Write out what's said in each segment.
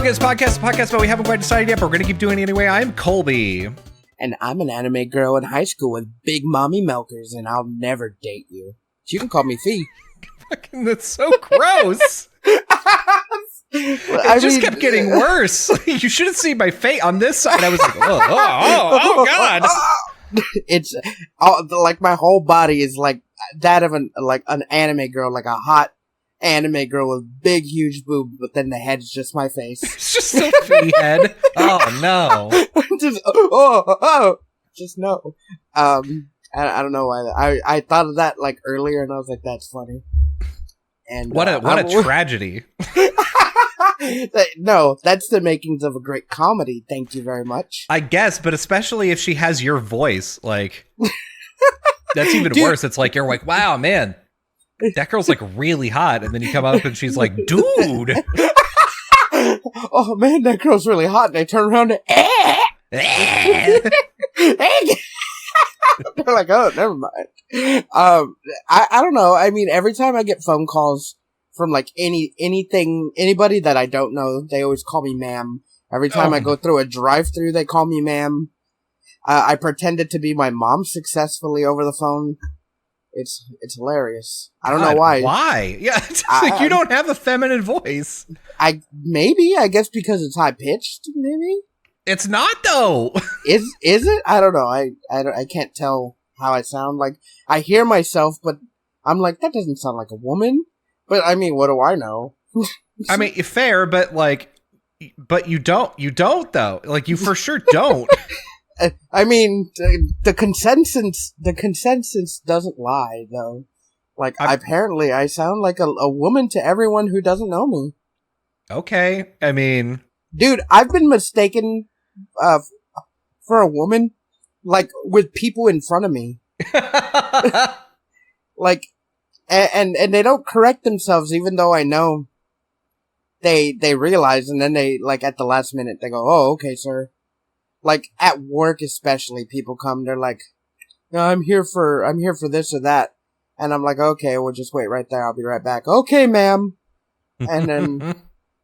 Focus podcast, but we haven't quite decided yet, but we're going to keep doing it anyway. I'm Colby. And I'm an anime girl in high school with big mommy milkers, and I'll never date you. You can call me Fee. Fucking, that's so gross. It just kept getting worse. You should have seen my face on this side. I was like, oh God. It's like my whole body is like that of an anime girl, like a hot anime girl with big, huge boobs, but then the head's just my face. It's just a Fee head. Oh no. Just no. I don't know why. I thought of that like earlier, and I was like, that's funny. And what a tragedy. No, that's the makings of a great comedy. Thank you very much. I guess, but especially if she has your voice, like that's even worse. It's like you're like, wow, man, that girl's like really hot, and then you come up and she's like, dude. Oh man, that girl's really hot, and I turn around and they're like, oh, never mind. I don't know. I mean, every time I get phone calls from like anybody that I don't know, they always call me ma'am. Every time I go through a drive-thru, they call me ma'am. I pretended to be my mom successfully over the phone. It's hilarious. I don't know why. Why? Yeah, it's like you don't have a feminine voice. I guess because it's high pitched. Maybe it's not though. Is it? I don't know. I can't tell how I sound. Like I hear myself, but I'm like, that doesn't sound like a woman. But I mean, what do I know? I mean, fair, but you don't though. Like you for sure don't. I mean, the consensus doesn't lie though. Like apparently, I sound like a woman to everyone who doesn't know me. Okay, I mean, dude, I've been mistaken for a woman, like with people in front of me. Like. And they don't correct themselves, even though I know they realize, and then they, like, at the last minute, they go, oh, okay, sir. Like, at work especially, people come, they're like, no, I'm here for this or that. And I'm like, okay, well, just wait right there, I'll be right back. Okay, ma'am. And then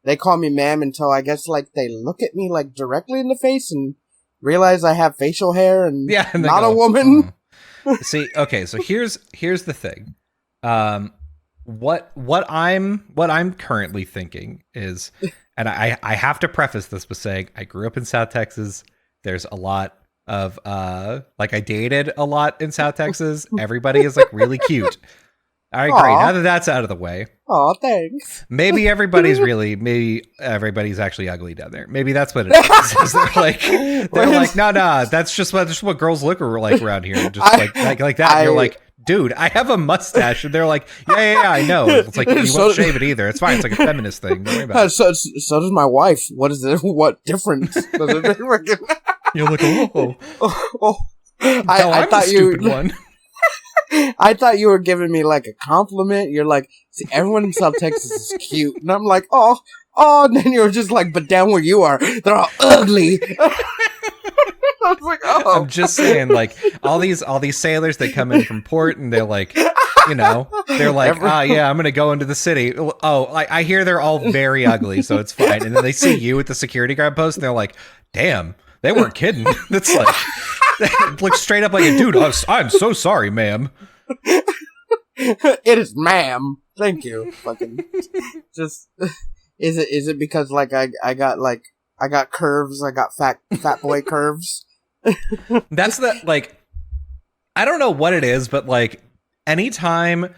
they call me ma'am until I guess, like, they look at me, like, directly in the face and realize I have facial hair and not a woman. See, okay, so here's the thing. What I'm currently thinking is, and I have to preface this by saying I grew up in South Texas. There's a lot of like I dated a lot in South Texas. Everybody is like really cute. All right, great. Now that that's out of the way. Oh, thanks. Maybe everybody's actually ugly down there. Maybe that's what it is. They're like, no, that's just what girls look like around here. Just like that. You're like, dude, I have a mustache, and they're like, yeah, I know. It's like you won't shave it either. It's fine. It's like a feminist thing. Don't worry about it. So does my wife. What is it? What difference does it make? You're like, I thought the stupid one. I thought you were giving me like a compliment. You're like, see, everyone in South Texas is cute, and I'm like, oh, and then you were just like, but down where you are, they're all ugly. I was like, oh. I'm just saying, like all these sailors that come in from port, and they're like, they're like, yeah, I'm gonna go into the city. Oh, I hear they're all very ugly, so it's fine. And then they see you at the security guard post, and they're like, damn, they weren't kidding. That's like. It looks straight up like a dude. I'm so sorry, ma'am. It is ma'am. Thank you. Fucking just is it because like I got curves, I got fat boy curves. That's the like I don't know what it is, but like anytime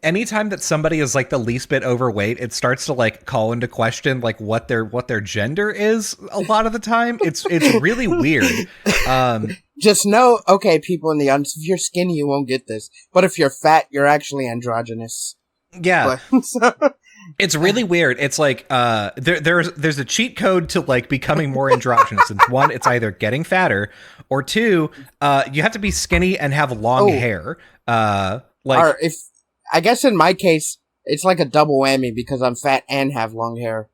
that somebody is like the least bit overweight, it starts to like call into question like what their gender is a lot of the time. It's really weird. Just know, okay, people in the audience, if you're skinny, you won't get this. But if you're fat, you're actually androgynous. Yeah. It's really weird. It's like there's a cheat code to like becoming more androgynous. And one, it's either getting fatter, or two, you have to be skinny and have long hair. Or if I guess in my case, it's like a double whammy because I'm fat and have long hair.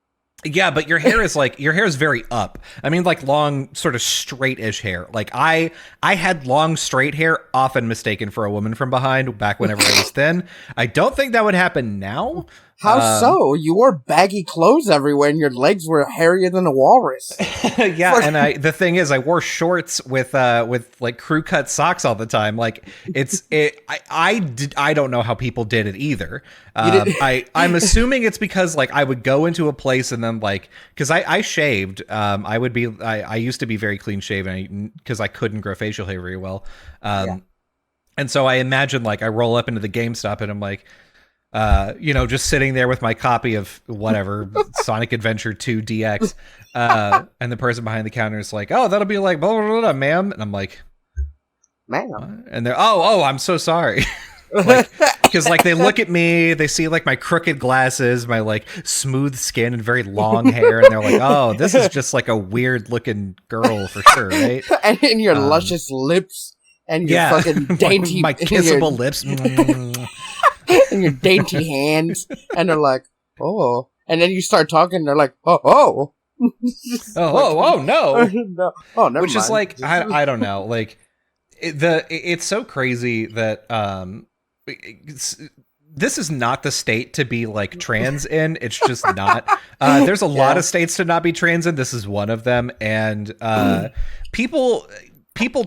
Yeah, but your hair is very up. I mean, like long, sort of straight-ish hair. Like I had long, straight hair, often mistaken for a woman from behind back whenever I was thin. I don't think that would happen now. How so? You wore baggy clothes everywhere, and your legs were hairier than a walrus. Yeah, and the thing is, I wore shorts with like crew cut socks all the time. Like I don't know how people did it either. I'm assuming it's because like I would go into a place and then like because I shaved. I used to be very clean shaven because I couldn't grow facial hair very well. And so I imagine like I roll up into the GameStop and I'm like. Just sitting there with my copy of whatever Sonic Adventure 2 DX, and the person behind the counter is like, "Oh, that'll be like blah blah blah, ma'am," and I'm like, "Ma'am," and they're, "Oh, I'm so sorry," like because like they look at me, they see like my crooked glasses, my like smooth skin and very long hair, and they're like, "Oh, this is just like a weird looking girl for sure, right?" And your luscious lips and your fucking dainty, my kissable lips. And your dainty hands, and they're like, "Oh," and then you start talking, and they're like, "Oh, no, no, oh, never which mind. is like, I don't know, like it's so crazy that this is not the state to be like trans in. It's just not. There's a lot of states to not be trans in. This is one of them, and people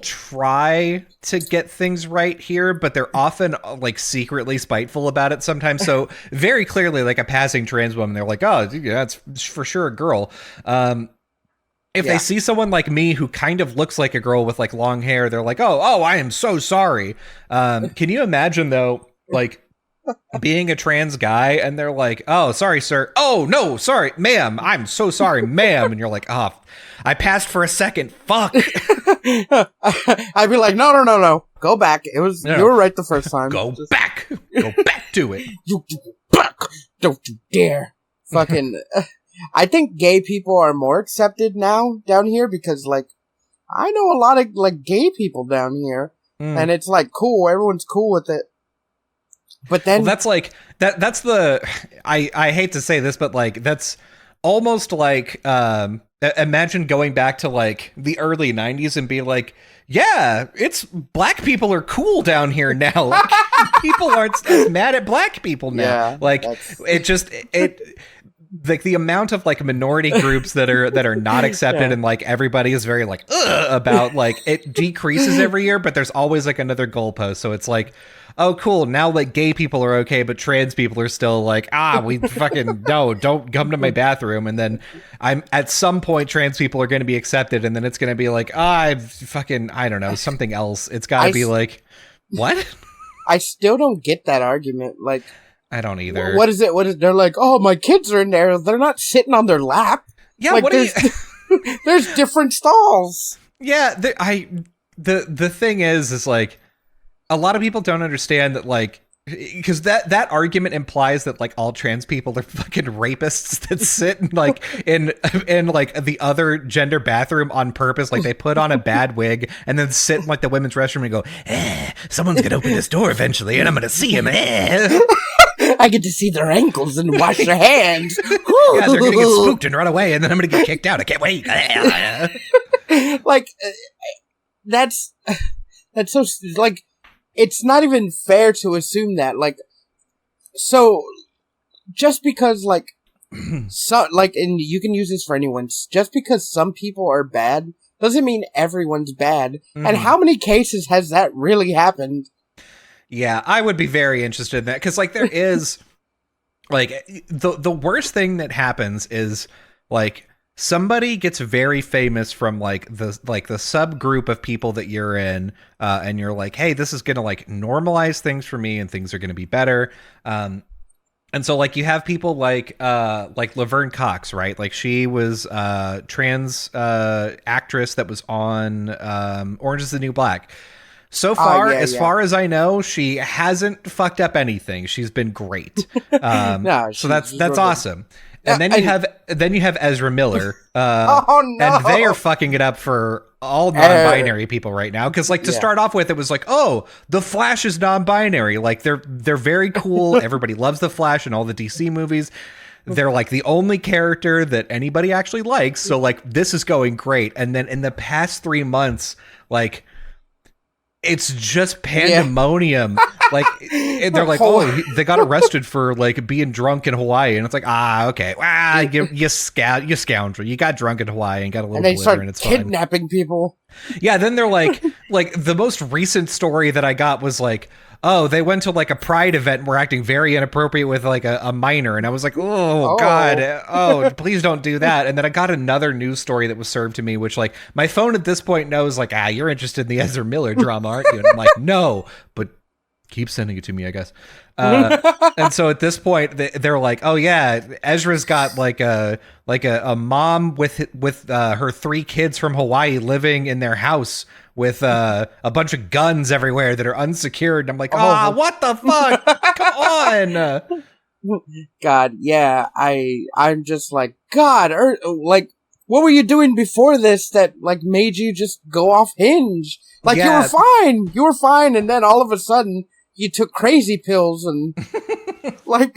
try to get things right here, but they're often like secretly spiteful about it sometimes. So very clearly, like a passing trans woman, they're like, "Oh, yeah, it's for sure a girl." If they see someone like me who kind of looks like a girl with like long hair, they're like, "Oh, I am so sorry." Can you imagine though, like being a trans guy and they're like, "Oh, sorry, sir. Oh, no, sorry, ma'am. I'm so sorry, ma'am." And you're like, "Oh, I passed for a second. Fuck." I'd be like, no. Go back. You were right the first time. Go back. Go back to it. You back. Don't you dare. Fucking. I think gay people are more accepted now down here because, like, I know a lot of, like, gay people down here. And it's, like, cool. Everyone's cool with it. But then. Well, that's like, that's the. I hate to say this, but, like, that's almost like. Imagine going back to like the early 90s and be like, yeah, it's black people are cool down here now. Like, people aren't as mad at black people now. Yeah, like it like the amount of like minority groups that are not accepted and like everybody is very like about like it decreases every year, but there's always like another goalpost. So it's like, oh, cool. Now, like, gay people are okay, but trans people are still like, we fucking, no, don't come to my bathroom. And then at some point, trans people are going to be accepted. And then it's going to be like, I don't know, something else. It's got to be like, what? I still don't get that argument. Like, I don't either. What is it? They're like, oh, my kids are in there. They're not sitting on their lap. Yeah, like, what are you? There's different stalls. Yeah, the thing is like, a lot of people don't understand that, like, because that argument implies that like all trans people are fucking rapists that sit in like in like the other gender bathroom on purpose. Like they put on a bad wig and then sit in like the women's restroom and go, someone's gonna open this door eventually and I'm gonna see him. I get to see their ankles and wash their hands. Yeah, they're gonna get spooked and run away and then I'm gonna get kicked out. I can't wait. Like that's so like. It's not even fair to assume that, like, so, just because, like, and you can use this for anyone, just because some people are bad, doesn't mean everyone's bad. And how many cases has that really happened? Yeah, I would be very interested in that, because, like, there is, like, the worst thing that happens is, like, somebody gets very famous from like the subgroup of people that you're in, and you're like, hey, this is gonna like normalize things for me, and things are gonna be better. And so like you have people like Laverne Cox, right? Like she was a trans actress that was on Orange Is the New Black. So far, far as I know, she hasn't fucked up anything. She's been great. So that's awesome. And then you have Ezra Miller, oh no! And they are fucking it up for all non-binary people right now. Because like to start off with, it was like, oh, the Flash is non-binary. Like they're very cool. Everybody loves the Flash in all the DC movies. They're like the only character that anybody actually likes. So like this is going great. And then in the past 3 months, like it's just pandemonium. Like they're like, they got arrested for like being drunk in Hawaii, and it's like, okay, you scoundrel, you got drunk in Hawaii and got a little glitter, and it's kidnapping people. Yeah, then they're like the most recent story that I got was like, oh, they went to like a pride event and were acting very inappropriate with like a minor, and I was like, oh god, please don't do that. And then I got another news story that was served to me, which like my phone at this point knows like, you're interested in the Ezra Miller drama, aren't you? And I'm like, no, but keep sending it to me, I guess. And so at this point, they're like, oh yeah, Ezra's got like a mom with her 3 kids from Hawaii living in their house with a bunch of guns everywhere that are unsecured. And I'm like, what the fuck? Come on. God, yeah, I'm just like, God, like, what were you doing before this that like made you just go off hinge? Like, you were fine, and then all of a sudden you took crazy pills and like,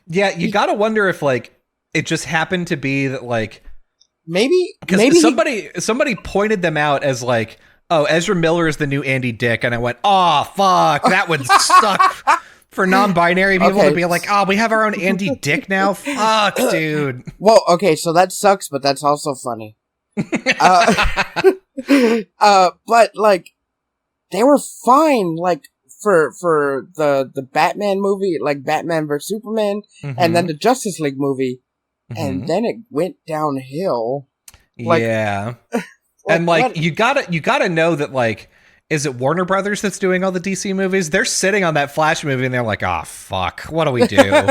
yeah, you gotta wonder if like it just happened to be that like maybe somebody pointed them out as like, oh, Ezra Miller is the new Andy Dick, and I went, oh fuck, that would suck for non-binary people to be like, oh, we have our own Andy Dick now. Fuck, dude. Well, okay, so that sucks, but that's also funny. But like they were fine, like for the Batman movie, like Batman vs Superman, and then the Justice League movie, and then it went downhill. Like, yeah, and like what? you gotta know that like, is it Warner Brothers that's doing all the DC movies? They're sitting on that Flash movie and they're like, oh fuck, what do we do?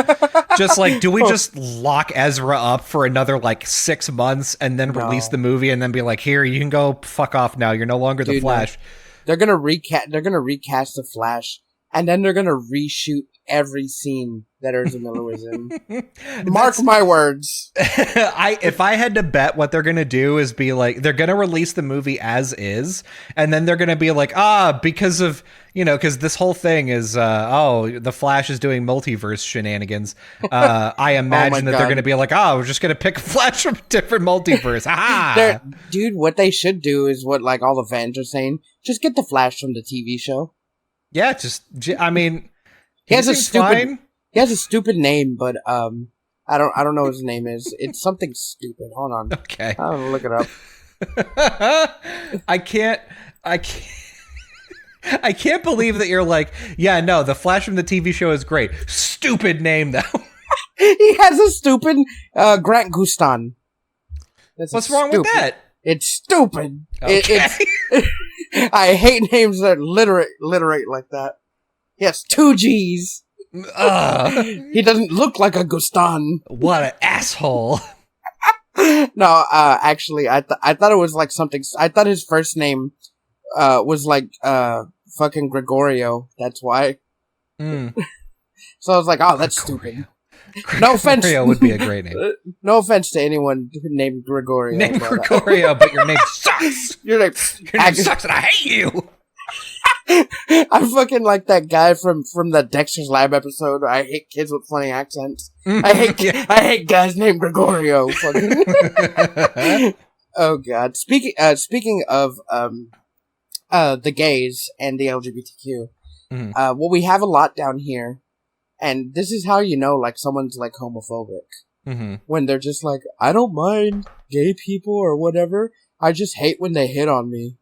Just like, do we just lock Ezra up for another like 6 months and then release the movie and then be like, here, you can go fuck off now. You're no longer the Flash. No. They're gonna recast the Flash, and then they're gonna reshoot every scene that Ezra Miller was in. Mark my words. If I had to bet, what they're gonna do is be like, they're gonna release the movie as is, and then they're gonna be like, because of, because this whole thing is, the Flash is doing multiverse shenanigans. I imagine that they're gonna be like, we're just gonna pick a Flash from a different multiverse. Dude, what they should do is what like all the fans are saying. Just get the Flash from the TV show. Yeah, I mean, he has a stupid name, but I don't know what his name is. It's something stupid. Hold on. Okay. I'll look it up. I can't believe that you're like, yeah, no, the Flash from the TV show is great. Stupid name though. He has a stupid Grant Gustin. What's wrong with that? It's stupid. Okay. I hate names that literate like that. Yes, 2 G's. He doesn't look like a Gustin. What an asshole. No, actually, I thought it was like something. I thought his first name was like fucking Gregorio. That's why. So I was like, oh, that's stupid. No offense. Gregorio would be a great name. No offense to anyone named Gregorio. Named Gregorio, but your name sucks. Your name sucks, and I hate you. I'm fucking like that guy from the Dexter's Lab episode. I hate kids with funny accents. I hate guys named Gregorio. Oh god. Speaking of the gays and the LGBTQ, well, we have a lot down here. And this is how you know, like, someone's, like, homophobic. When they're just like, I don't mind gay people or whatever. I just hate when they hit on me.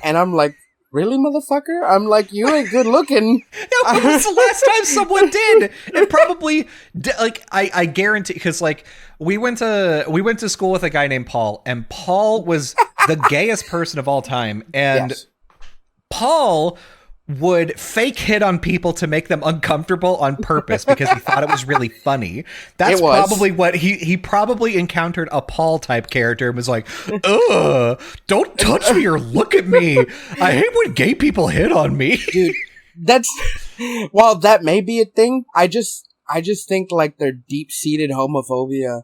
And I'm like, really, motherfucker? I'm like, you ain't good looking. Yeah, when was the last time someone did? It probably, like, I guarantee, because, like, we went to school with a guy named Paul, and Paul was the gayest person of all time. And Paul would fake hit on people to make them uncomfortable on purpose because he thought it was really funny. That's probably what he probably encountered a Paul type character and was like, ugh, don't touch me or look at me. I hate when gay people hit on me. Dude, while that may be a thing, I just think like their deep-seated homophobia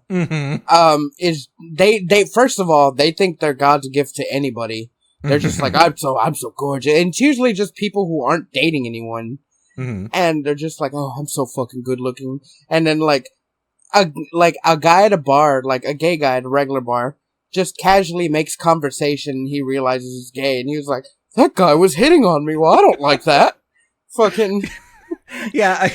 is they first of all, they think they're God's gift to anybody. They're just like, I'm so gorgeous. And it's usually just people who aren't dating anyone. And they're just like, oh, I'm so fucking good looking. And then like a guy at a bar, like a gay guy at a regular bar, just casually makes conversation. He realizes he's gay. And he was like, that guy was hitting on me. Well, I don't like that. Fucking... Yeah,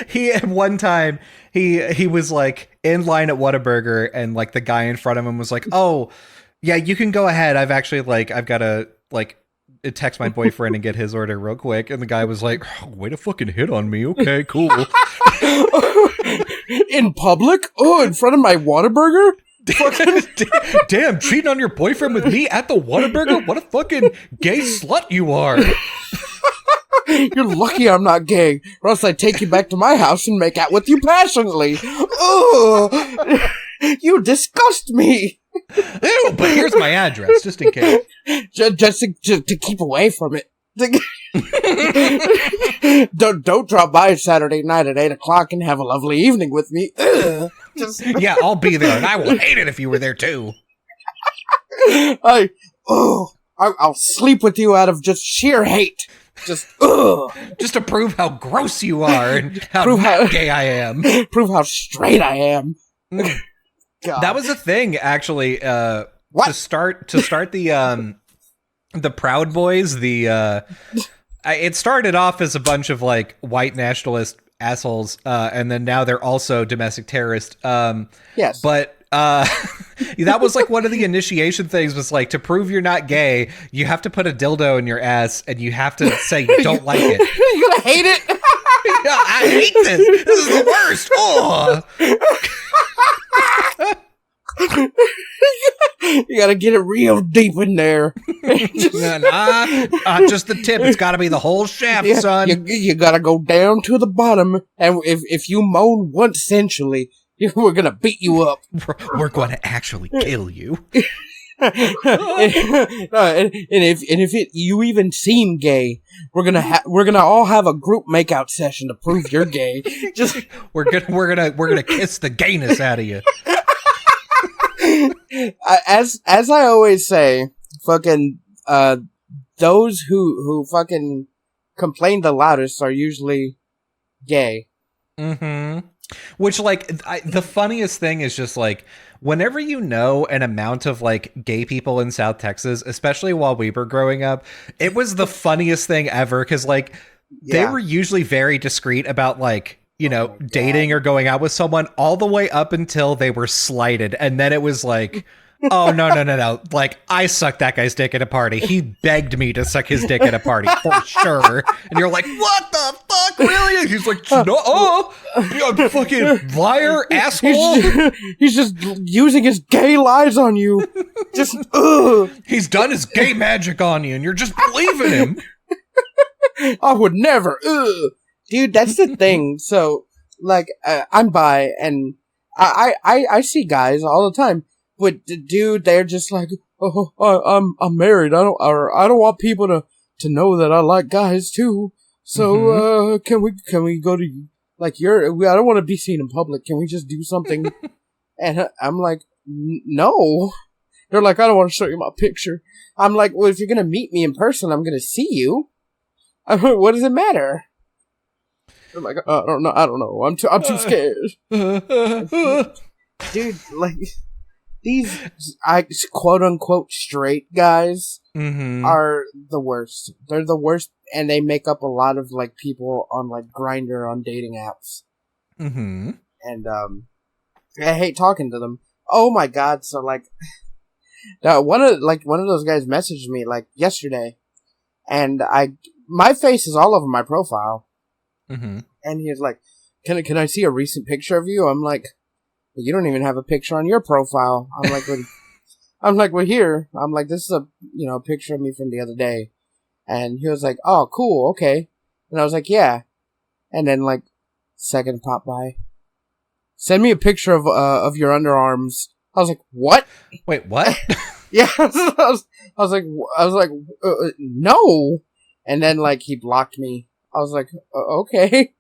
he at one time he was like in line at Whataburger, and like the guy in front of him was like, "Oh, yeah, you can go ahead. I've got to like text my boyfriend and get his order real quick." And the guy was like, oh, "Way to fucking hit on me. Okay, cool." In public? Oh, in front of my Whataburger? Damn, cheating on your boyfriend with me at the Whataburger? What a fucking gay slut you are. You're lucky I'm not gay, or else I'd take you back to my house and make out with you passionately. Oh, you disgust me. Ew, but here's my address, just in case. Just to keep away from it. Don't drop by Saturday night at 8 o'clock and have a lovely evening with me. Yeah, I'll be there, and I will hate it if you were there too. I'll sleep with you out of just sheer hate. Just to prove how gross you are and how gay I am. Prove how straight I am. God. That was a thing, actually. What? To start the Proud Boys. It started off as a bunch of like white nationalist assholes, and then now they're also domestic terrorists. Yes, but. That was like one of the initiation things, was like, to prove you're not gay, you have to put a dildo in your ass and you have to say you don't like it. You're gonna hate it. Yeah, I hate this. This is the worst. Oh. You gotta get it real deep in there. Just the tip. It's gotta be the whole shaft, son. You gotta go down to the bottom, and if you moan once sensually, we're gonna beat you up. We're going to actually kill you. and if you even seem gay, we're gonna all have a group makeout session to prove you're gay. Just we're gonna kiss the gayness out of you. As I always say, fucking those who fucking complain the loudest are usually gay. Mm-hmm. Which, like, the funniest thing is just, like, whenever you know an amount of, like, gay people in South Texas, especially while we were growing up, it was the funniest thing ever, because, like, they were usually very discreet about, like, you know, dating or going out with someone all the way up until they were slighted, and then it was like... Oh, no. Like, I sucked that guy's dick at a party. He begged me to suck his dick at a party, for sure. And you're like, what the fuck, really? And he's like, no, you fucking liar, asshole. He's just using his gay lies on you. Just, He's done his gay magic on you, and you're just believing him. I would never. Dude, that's the thing. So, like, I'm bi, and I see guys all the time. But dude, they're just like, oh, I'm married. I don't want people to know that I like guys too. So, can we go to, like, I don't want to be seen in public. Can we just do something? And I'm like, no. They're like, I don't want to show you my picture. I'm like, well, if you're gonna meet me in person, I'm gonna see you. What does it matter? They're like, I don't know. I'm too scared. Dude, like. These, quote-unquote straight guys are the worst. They're the worst, and they make up a lot of, like, people on, like, Grindr on dating apps. Mm-hmm. And, I hate talking to them. Oh my god, so, like, one of those guys messaged me, like, yesterday, and my face is all over my profile. Mm-hmm. And he was like, can I see a recent picture of you? I'm like... You don't even have a picture on your profile. I'm like, well, here. I'm like, this is a picture of me from the other day. And he was like, oh, cool, okay. And I was like, yeah. And then, like, second popped by. Send me a picture of your underarms. I was like, what? Wait, what? Yeah. I was like, no. And then, like, he blocked me. I was like, okay.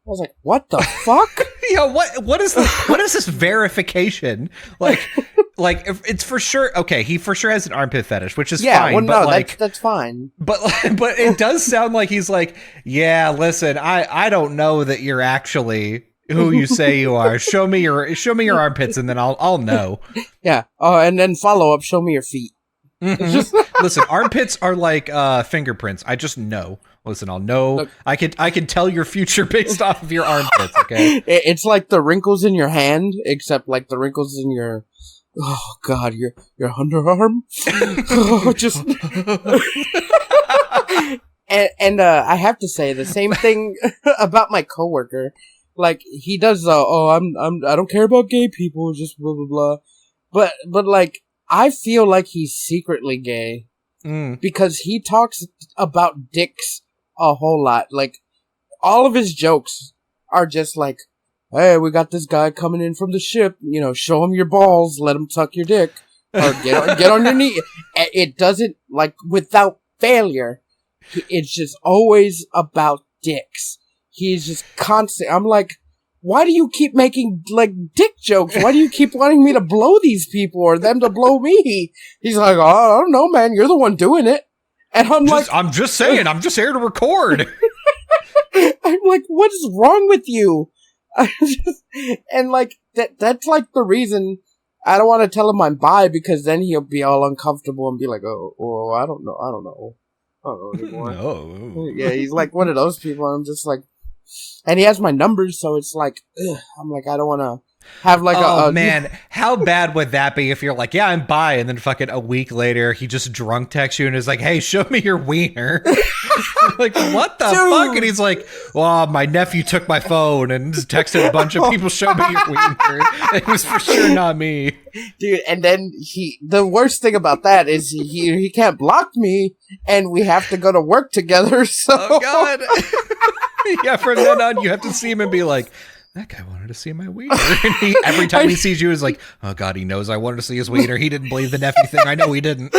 I was like, what the fuck? Yeah, what is this verification? Like if it's for sure. Okay, he for sure has an armpit fetish, which is fine. Well, but no, like, that's fine. But it does sound like he's like, yeah, listen, I don't know that you're actually who you say you are. Show me your armpits, and then I'll know. Yeah. Oh, and then follow up. Show me your feet. Mm-hmm. Listen, armpits are like fingerprints. I just know. Listen, I'll know. Look. I can tell your future based off of your armpits. Okay. It's like the wrinkles in your hand, except like the wrinkles in your. Oh God, your underarm. Oh, just. and I have to say the same thing about my coworker. Like he does. I don't care about gay people. Just blah blah blah. But like I feel like he's secretly gay because he talks about dicks a whole lot. Like all of his jokes are just like, "Hey, we got this guy coming in from the ship. You know, show him your balls, let him suck your dick, or get on your knee." It doesn't like without failure. It's just always about dicks. He's just constant. I'm like, why do you keep making like dick jokes? Why do you keep wanting me to blow these people or them to blow me? He's like, oh, I don't know, man. You're the one doing it. And I'm just saying, I'm just here to record. I'm like, what is wrong with you? And like that's like the reason I don't want to tell him I'm bi, because then he'll be all uncomfortable and be like, oh, I don't know anymore. No. Yeah, he's like one of those people. And I'm just like, and he has my numbers, so it's like, I'm like, I don't want to have like man, how bad would that be if you're like, yeah, I'm bi, and then fucking a week later he just drunk texts you and is like, hey, show me your wiener. Like, what the fuck? And he's like, well, my nephew took my phone and just texted a bunch of people, show me your wiener. It was for sure not me. Dude, and then the worst thing about that is he can't block me, and we have to go to work together, so. Oh, God. Yeah, from then on, you have to see him and be like, that guy wanted to see my wiener. And every time he sees you, is like, oh, God, he knows I wanted to see his wiener. He didn't believe the nephew thing. I know he didn't.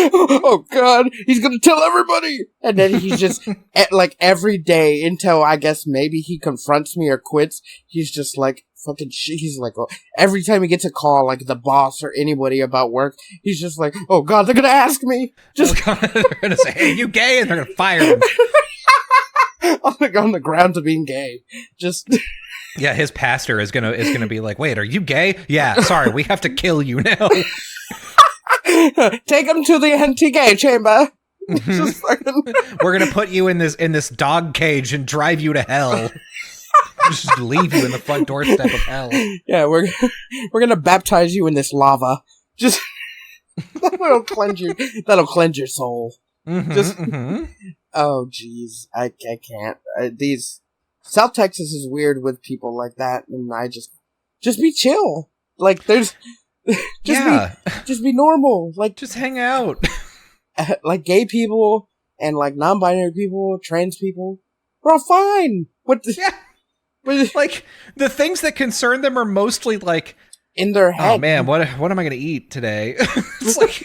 Oh, God, he's going to tell everybody. And then he's just, like, every day until I guess maybe he confronts me or quits, he's just like, fucking shit. He's like, oh, every time he gets a call, like the boss or anybody about work, he's just like, oh God, they're gonna ask me. Just they're gonna say, hey, you gay? And they're gonna fire him. On the ground of being gay. Just. Yeah, his pastor is gonna be like, wait, are you gay? Yeah, sorry, we have to kill you now. Take him to the anti-gay chamber. Just fucking. We're gonna put you in this dog cage and drive you to hell. Just leave you in the front doorstep of hell. Yeah, we're gonna baptize you in this lava. Just that'll cleanse your soul. Just oh jeez, I can't. These South Texas is weird with people like that, and I just be chill. Like there's just be normal. Like just hang out. Like gay people and like non-binary people, trans people, we're all fine. Yeah. Like the things that concern them are mostly like in their head. Oh man, what am I gonna eat today? It's like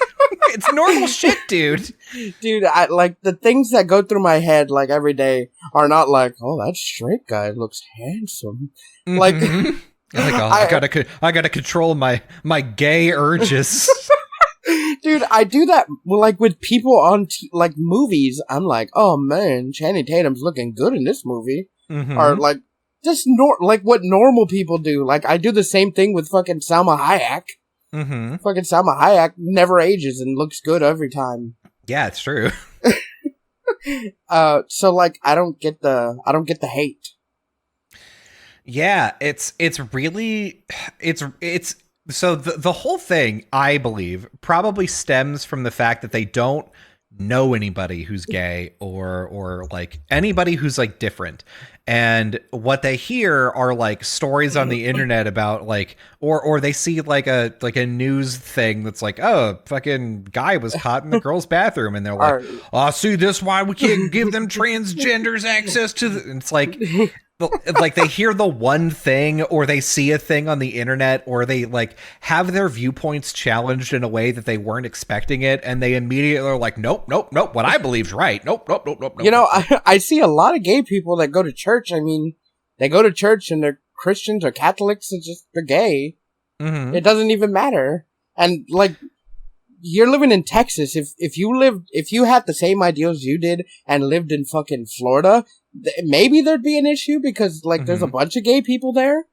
it's normal shit, dude. Dude, I like the things that go through my head like every day are not like, oh, that straight guy looks handsome. Mm-hmm. Like, like oh, I gotta control my gay urges. Dude, I do that like with people on like movies. I'm like, oh man, Channing Tatum's looking good in this movie, or like. Just like what normal people do. Like, I do the same thing with fucking Salma Hayek. Mm-hmm. Fucking Salma Hayek never ages and looks good every time. Yeah, it's true. So like, I don't get the hate. Yeah, it's really, so the whole thing, I believe, probably stems from the fact that they don't know anybody who's gay or like anybody who's like different. And what they hear are like stories on the internet about like, or they see like a news thing that's like, oh, fucking guy was caught in the girl's bathroom, and they're like, oh, see, this why we can't give them transgenders access to the. It's like they hear the one thing, or they see a thing on the internet, or they like have their viewpoints challenged in a way that they weren't expecting it, and they immediately are like, nope, what I believe's right. Nope. You know, I see a lot of gay people that go to church. I mean, they go to church and they're Christians or Catholics, and just they're gay. Mm-hmm. It doesn't even matter. And like, you're living in Texas. If you had the same ideals you did and lived in fucking Florida, maybe there'd be an issue because like there's a bunch of gay people there.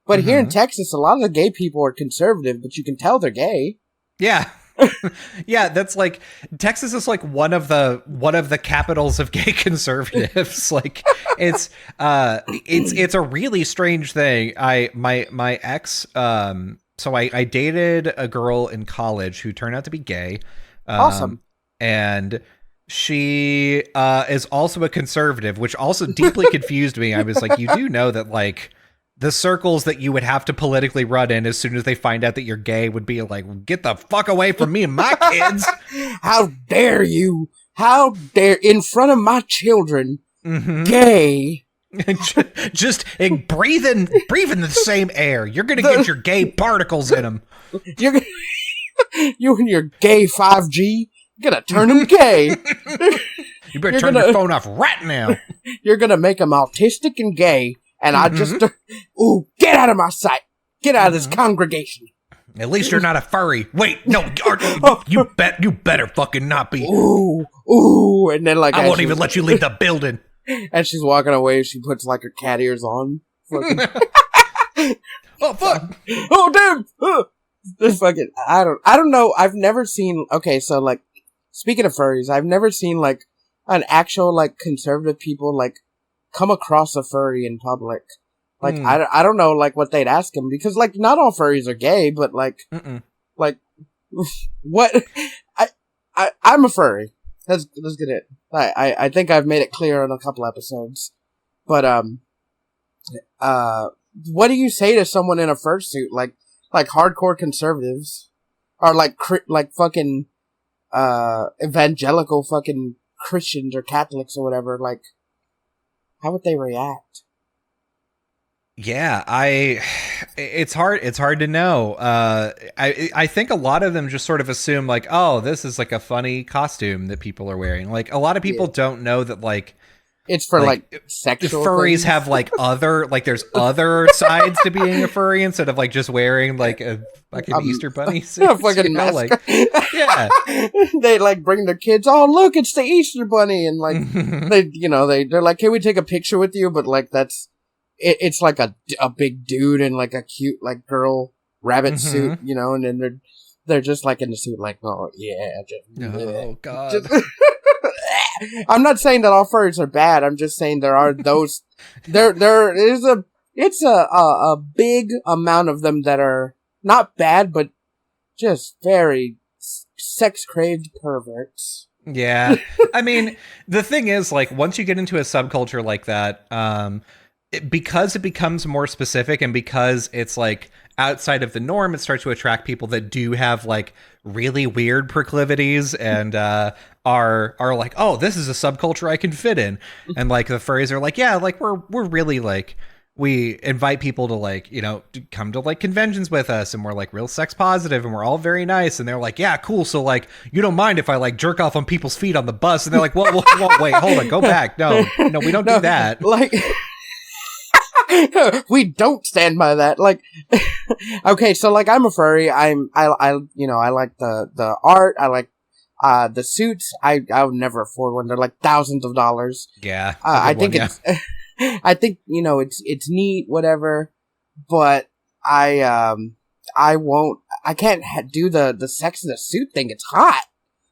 But here in Texas, a lot of the gay people are conservative, but you can tell they're gay. Yeah. Yeah, that's like Texas is like one of the capitals of gay conservatives. Like it's a really strange thing. My ex so I dated a girl in college who turned out to be gay. Awesome. And she is also a conservative, which also deeply confused me. I was like, you do know that like the circles that you would have to politically run in as soon as they find out that you're gay would be like, get the fuck away from me and my kids. How dare you? How dare, in front of my children, gay. Just breathing the same air. You're going to get your gay particles in them. You and your gay 5G, you're going to turn them gay. You better turn your phone off right now. You're going to make them autistic and gay. And I just, ooh, get out of my sight. Get out of this congregation. At least you're not a furry. Wait, no, you better fucking not be. Ooh, and then like I won't even let you leave the building. And she's walking away. She puts like her cat ears on. Oh fuck! Oh damn! This fucking I don't know. I've never seen. Okay, so like speaking of furries, I've never seen like an actual like conservative people like come across a furry in public. Like, I don't know, like, what they'd ask him, because, like, not all furries are gay, but, like, like, what, I'm a furry. Let's get it. I think I've made it clear on a couple episodes. But, what do you say to someone in a fursuit? Like hardcore conservatives? Or, like fucking, evangelical fucking Christians or Catholics or whatever, like, how would they react? Yeah, it's hard to know. I think a lot of them just sort of assume like, oh, this is like a funny costume that people are wearing. Like a lot of people don't know that like it's for like sexual furries things. have like other like there's other sides to being a furry instead of like just wearing like a fucking Easter bunny suit. Fucking like, yeah. They like bring their kids. Oh, look, it's the Easter bunny, and like they're like, can we take a picture with you? But like it's like a big dude in like a cute like girl rabbit suit, and then they're just like in the suit, like, oh yeah, oh god. I'm not saying that all furries are bad. I'm just saying there are those. there is a big amount of them that are not bad, but just very sex craved perverts. Yeah, I mean, the thing is, like, once you get into a subculture like that, because it becomes more specific and because it's like outside of the norm, it starts to attract people that do have like really weird proclivities and are like, oh, this is a subculture I can fit in. And like the furries are like, yeah, like we're really like, we invite people to like, come to like conventions with us, and we're like real sex positive and we're all very nice. And they're like, yeah, cool. So like, you don't mind if I like jerk off on people's feet on the bus? And they're like, well wait, hold on, go back. No, we don't do that. Like, we don't stand by that. Like, okay, so like I'm a furry. I like the art. I like the suits. I would never afford one. They're like thousands of dollars. Yeah, I think it's I think it's neat, whatever. But I can't do the sex in the suit thing. It's hot.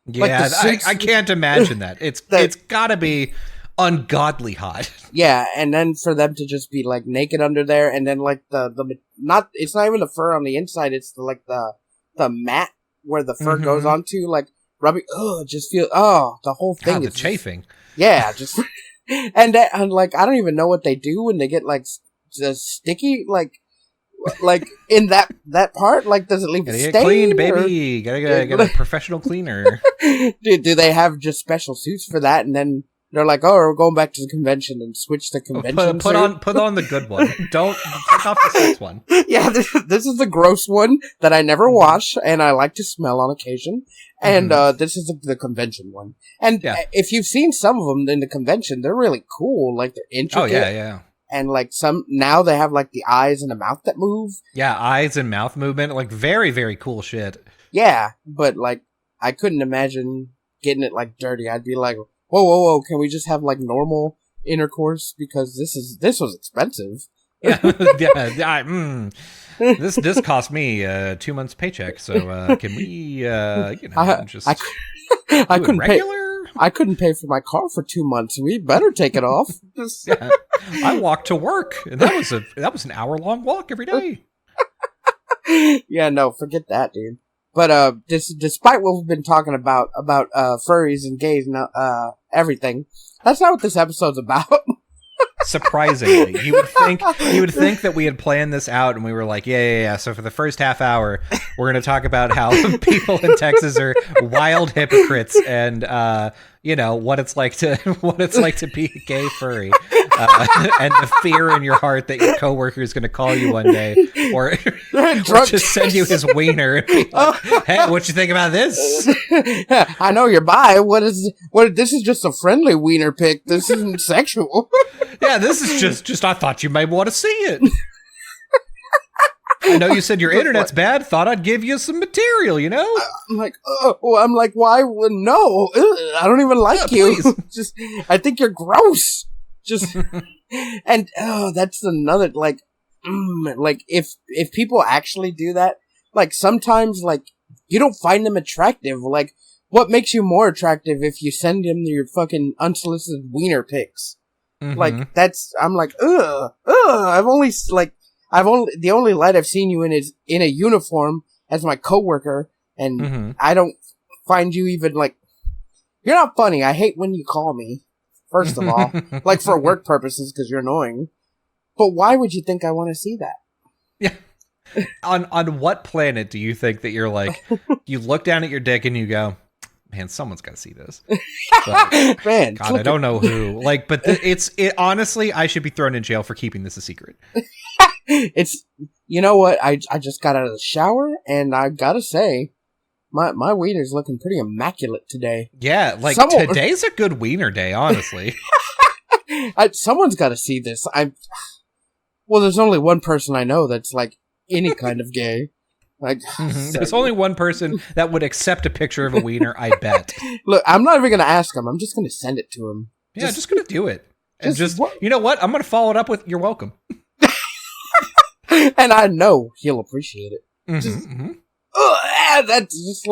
Yeah, like I can't imagine that. It's gotta be ungodly hot. Yeah, and then for them to just be like naked under there, and then like it's not even the fur on the inside, it's the mat where the fur goes onto, like rubbing. Oh, just feel the whole thing is chafing. Yeah, just and like I don't even know what they do when they get like sticky, like in that part. Like, does it leave a stain? Get cleaned, baby. Gotta get a professional cleaner. Do they have just special suits for that? And then they're like, oh, we're going back to the convention and switch the convention. Put on the good one. Don't take off the sex one. Yeah, this is the gross one that I never wash and I like to smell on occasion. And this is the convention one. And if you've seen some of them in the convention, they're really cool. Like, they're intricate. Oh yeah. And like now they have like the eyes and the mouth that move. Yeah, eyes and mouth movement, like very, very cool shit. Yeah, but like I couldn't imagine getting it like dirty. I'd be like, whoa, can we just have like normal intercourse? Because this was expensive. Yeah, this cost me 2 months paycheck. So can we just I couldn't regular? I couldn't pay for my car for 2 months. We better take it off. Yeah. I walked to work, and that was an hour-long walk every day. Yeah, no, forget that, dude. But despite what we've been talking about furries and gays and everything, that's not what this episode's about. Surprisingly, you would think that we had planned this out, and we were like, yeah. So for the first half hour, we're going to talk about how people in Texas are wild hypocrites, and what it's like to be a gay furry, and the fear in your heart that your coworker is going to call you one day, or just send you his wiener and be like, "Hey, what you think about this?" I know you're bi. What? This is just a friendly wiener pic. This isn't sexual. Yeah, this is just. I thought you might want to see it. I know you said your internet's bad. Thought I'd give you some material, I'm like, why? No, I don't even like you. Just, I think you're gross. Just, and that's another if people actually do that, sometimes you don't find them attractive. What makes you more attractive if you send them your fucking unsolicited wiener pics? Mm-hmm. I'm like, the only light I've seen you in is in a uniform as my coworker, and mm-hmm. I don't find you even you're not funny. I hate when you call me, first of all, for work purposes, because you're annoying. But why would you think I want to see that? Yeah. On what planet do you think that you're you look down at your dick and you go, man, someone's got to see this. But, man, God, I don't know who. But honestly, I should be thrown in jail for keeping this a secret. It's, you know what? I just got out of the shower, and I gotta say, my wiener's looking pretty immaculate today. Yeah, today's a good wiener day, honestly. Someone's got to see this. Well, there's only one person I know that's any kind of gay. There's only one person that would accept a picture of a wiener, I bet. Look, I'm not even going to ask him. I'm just going to send it to him. Yeah, just going to do it. And you know what? I'm going to follow it up with, you're welcome. And I know he'll appreciate it. Mm-hmm. That's just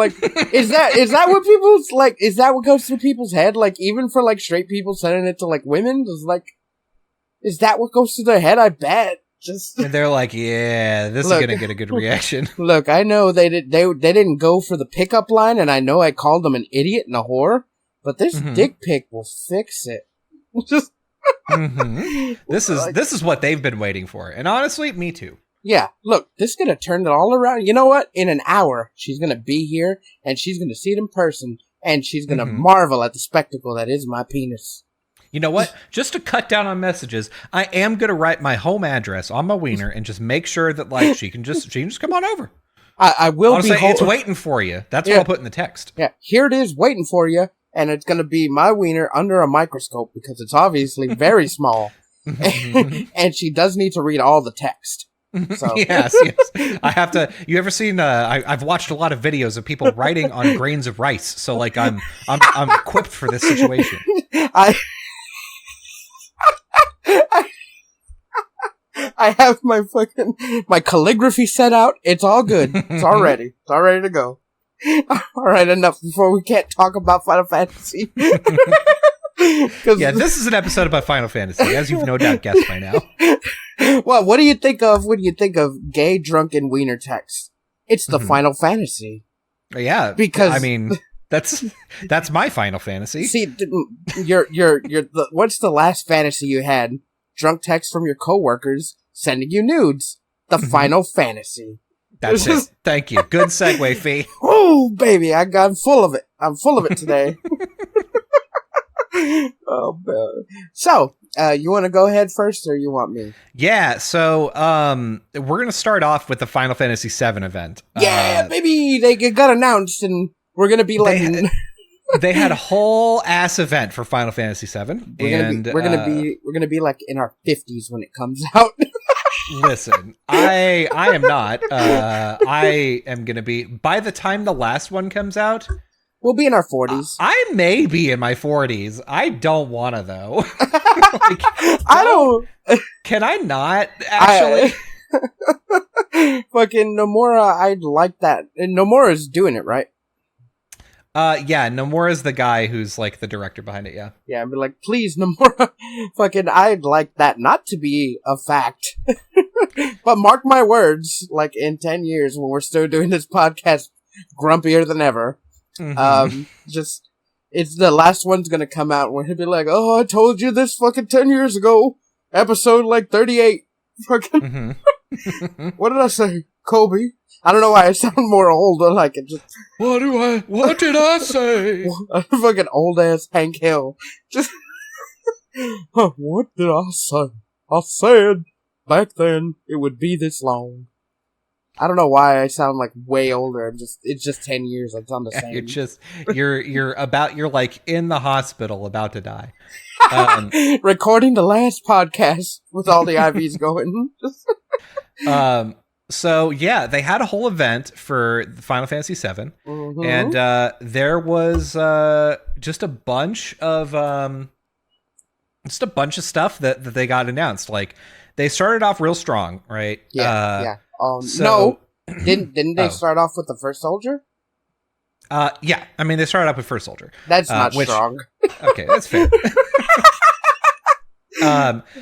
is that what people's is that what goes through people's head? Even for straight people sending it to women? Is that what goes through their head? I bet. And they're like, yeah, this is gonna get a good reaction. Look, I know they didn't go for the pickup line, and I know I called them an idiot and a whore, but this mm-hmm. dick pic will fix it. Just mm-hmm. This is what they've been waiting for, and honestly, me too. Yeah, look, this is gonna turn it all around. You know what? In an hour, she's gonna be here, and she's gonna see it in person, and she's gonna mm-hmm. marvel at the spectacle that is my penis. You know what? Just to cut down on messages, I am going to write my home address on my wiener and just make sure that she can just come on over. I will I'll say it's waiting for you. That's what I'll put in the text. Yeah, here it is waiting for you, and it's going to be my wiener under a microscope because it's obviously very small. And she does need to read all the text. So. Yes. I have to. You ever seen? I've watched a lot of videos of people writing on grains of rice. So I'm equipped for this situation. I have my calligraphy set out. It's all good. It's all ready. It's all ready to go. All right, enough before we can't talk about Final Fantasy. Yeah, this is an episode about Final Fantasy, as you've no doubt guessed by now. Well, what do you think of when you think of gay, drunken wiener text? It's the mm-hmm. Final Fantasy. Yeah, because that's my Final Fantasy. See, what's the last fantasy you had? Drunk text from your coworkers sending you nudes. The mm-hmm. Final Fantasy. That's it. Thank you. Good segue, Fee. Oh, baby, I'm full of it. I'm full of it today. Oh, man. So, you want to go ahead first, or you want me? Yeah. So, we're gonna start off with the Final Fantasy VII event. Yeah, baby, they got announced, and we're gonna be they had a whole ass event for Final Fantasy VII, we're gonna be in our 50s when it comes out. Listen, I am not. I am gonna be, by the time the last one comes out, We'll be in our 40s. I may be in my 40s. I don't want to, though. I don't. Can I not, actually? Fucking Nomura, I'd like that. And Nomura's doing it, right? Yeah, Nomura's the guy who's, like, the director behind it, yeah. Yeah, I'd be like, please, Nomura. Fucking, I'd like that not to be a fact. But mark my words, like, in 10 years, when we're still doing this podcast grumpier than ever, it's the last one's gonna come out where he'll be like, oh, I told you this fucking 10 years ago. Episode, like, 38. Fucking, what did I say? Kobe? I don't know why I sound more old, but like it just... What did I say? Fucking old-ass Hank Hill. Just... What did I say? I said, back then, it would be this long. I don't know why I sound like way older. It's just 10 years. I sound the same. You're like in the hospital about to die. Recording the last podcast with all the IVs going. So yeah, they had a whole event for Final Fantasy VII, and there was just a bunch of stuff that they got announced. Like they started off real strong, right? Yeah. No, didn't they start off with the first soldier? Yeah. I mean, they started off with First Soldier. That's not strong. Okay, that's fair.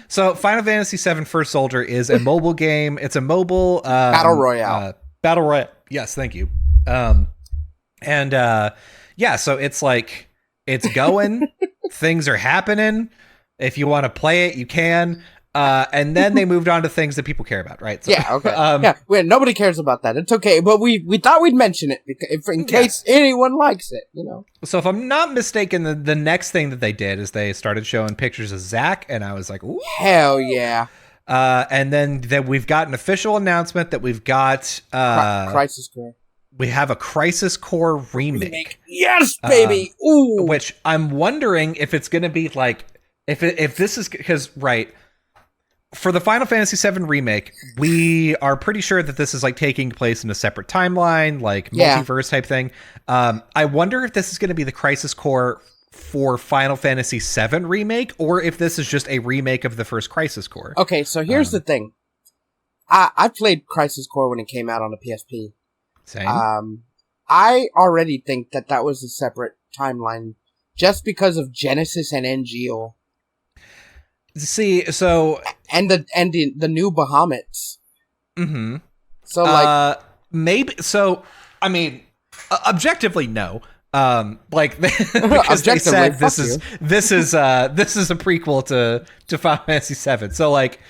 So Final Fantasy VII First Soldier is a mobile game. It's a mobile battle royale. Battle royale. Yes, thank you. Yeah, so it's like it's going. Things are happening. If you want to play it, you can. And then they moved on to things that people care about, right? So, yeah, okay. Nobody cares about that. It's okay, but we thought we'd mention it in case anyone likes it, you know. So if I'm not mistaken, the next thing that they did is they started showing pictures of Zack, and I was like, ooh. Hell yeah. And then we've got an official announcement that we've got... Crisis Core. We have a Crisis Core remake. Yes, baby! Ooh! Which I'm wondering if it's going to be like... If this is... Because, right... For the Final Fantasy VII remake, we are pretty sure that this is like taking place in a separate timeline, like multiverse type thing. I wonder if this is going to be the Crisis Core for Final Fantasy VII remake, or if this is just a remake of the first Crisis Core. Okay, so here's the thing. I played Crisis Core when it came out on the PSP. Same. I already think that was a separate timeline, just because of Genesis and NGO. See, so and the new Bahamut's. Mm-hmm. So like maybe. So I mean, objectively, no. Like because they said this is a prequel to Final Fantasy VII. So like,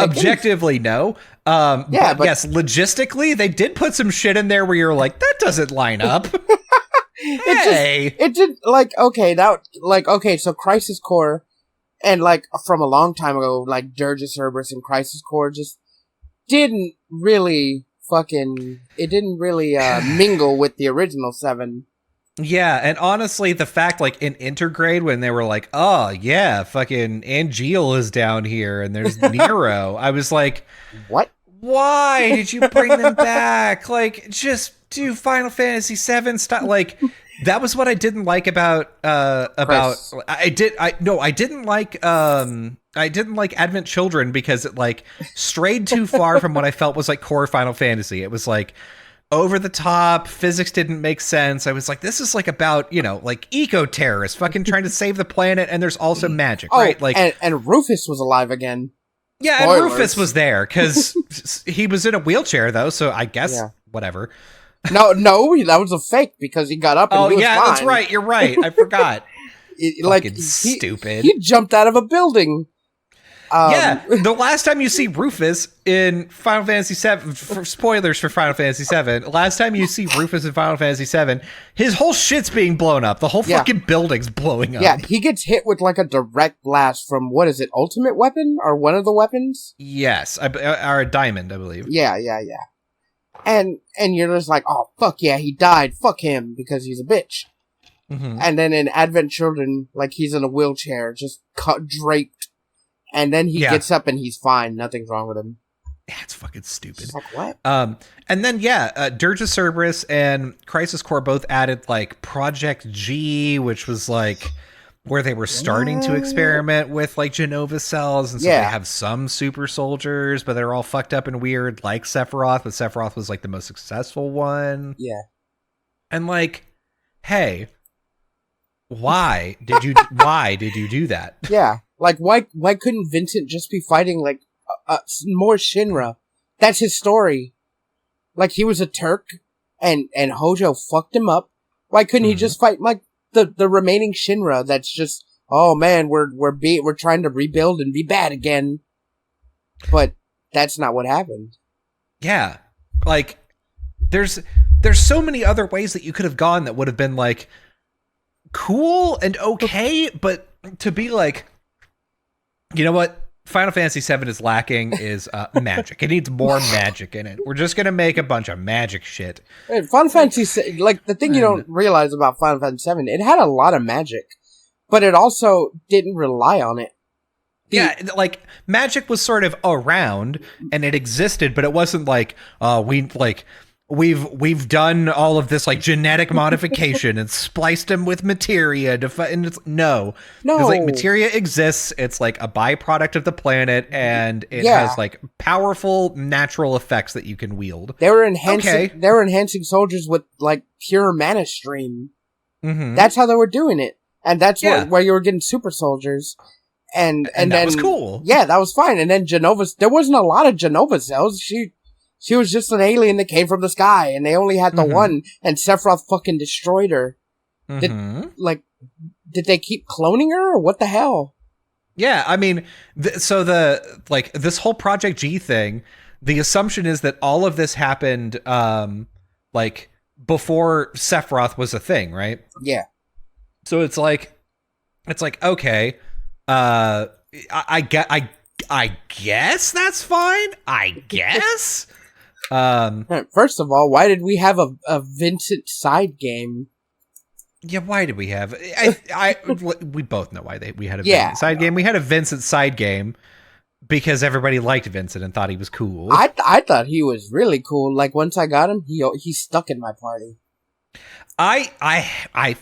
objectively, no. But yes, logistically, they did put some shit in there where you're like, that doesn't line up. It did like okay. So Crisis Core. And, like, from a long time ago, like, Dirge Cerberus and Crisis Core just didn't really mingle with the original 7. Yeah, and honestly, the fact, like, in Intergrade, when they were like, oh, yeah, fucking Angeal is down here, and there's Nero, I was like... What? Why did you bring them back? Like, just do Final Fantasy VII stuff, like... That was what I didn't like about I didn't like Advent Children because it like strayed too far from what I felt was like core Final Fantasy. It was like over the top, physics didn't make sense. I was like, this is like about, you know, like eco-terrorists fucking trying to save the planet, and there's also magic, right? Like and Rufus was alive again. Yeah, Spoilers. And Rufus was there because he was in a wheelchair though, so I guess whatever. No, that was a fake because he got up and he was fine. That's right. You're right. I forgot. Stupid. He jumped out of a building. The last time you see Rufus in Final Fantasy VII, spoilers for Final Fantasy VII, last time you see Rufus in Final Fantasy VII, his whole shit's being blown up. The whole fucking building's blowing up. Yeah, he gets hit with like a direct blast from, what is it, Ultimate Weapon? Or one of the weapons? Yes, or a diamond, I believe. Yeah. And you're just like, oh, fuck yeah, he died. Fuck him, because he's a bitch. Mm-hmm. And then in Advent Children, like, he's in a wheelchair, just draped. And then he gets up and he's fine. Nothing's wrong with him. Yeah, it's fucking stupid. It's like, what? And then Dirge of Cerberus and Crisis Core both added like Project G, which was like where they were starting to experiment with like Genova cells, and so they have some super soldiers, but they're all fucked up and weird, like Sephiroth. But Sephiroth was like the most successful one. Yeah, and like, hey, why did you do that? Yeah, like why couldn't Vincent just be fighting like more Shinra? That's his story. Like, he was a Turk, and Hojo fucked him up. Why couldn't he just fight like the remaining Shinra? That's just, oh man, we're trying to rebuild and be bad again. But that's not what happened. Yeah, like there's so many other ways that you could have gone that would have been like cool and okay, but to be like, you know what? Final Fantasy VII is lacking is magic. It needs more magic in it. We're just going to make a bunch of magic shit. Final Fantasy, like, the thing you don't realize about Final Fantasy VII, it had a lot of magic, but it also didn't rely on it. Like, magic was sort of around, and it existed, but it wasn't like, we've done all of this like genetic modification and spliced them with materia and it's no, like materia exists. It's like a byproduct of the planet, and it has like powerful natural effects that you can wield. They were enhancing soldiers with like pure mana stream. That's how they were doing it, and that's where you were getting super soldiers. And then that was cool. Yeah, that was fine. And then there wasn't a lot of Genova cells. She was just an alien that came from the sky, and they only had the one, and Sephiroth fucking destroyed her. Did they keep cloning her, or what the hell? Yeah, I mean, so this whole Project G thing, the assumption is that all of this happened, like, before Sephiroth was a thing, right? Yeah. So it's like, okay, I guess that's fine. I guess. First of all, why did we have a Vincent side game? Yeah, why did we have? We both know why we had a Vincent side game. We had a Vincent side game because everybody liked Vincent and thought he was cool. I thought he was really cool. Like, once I got him, he stuck in my party. I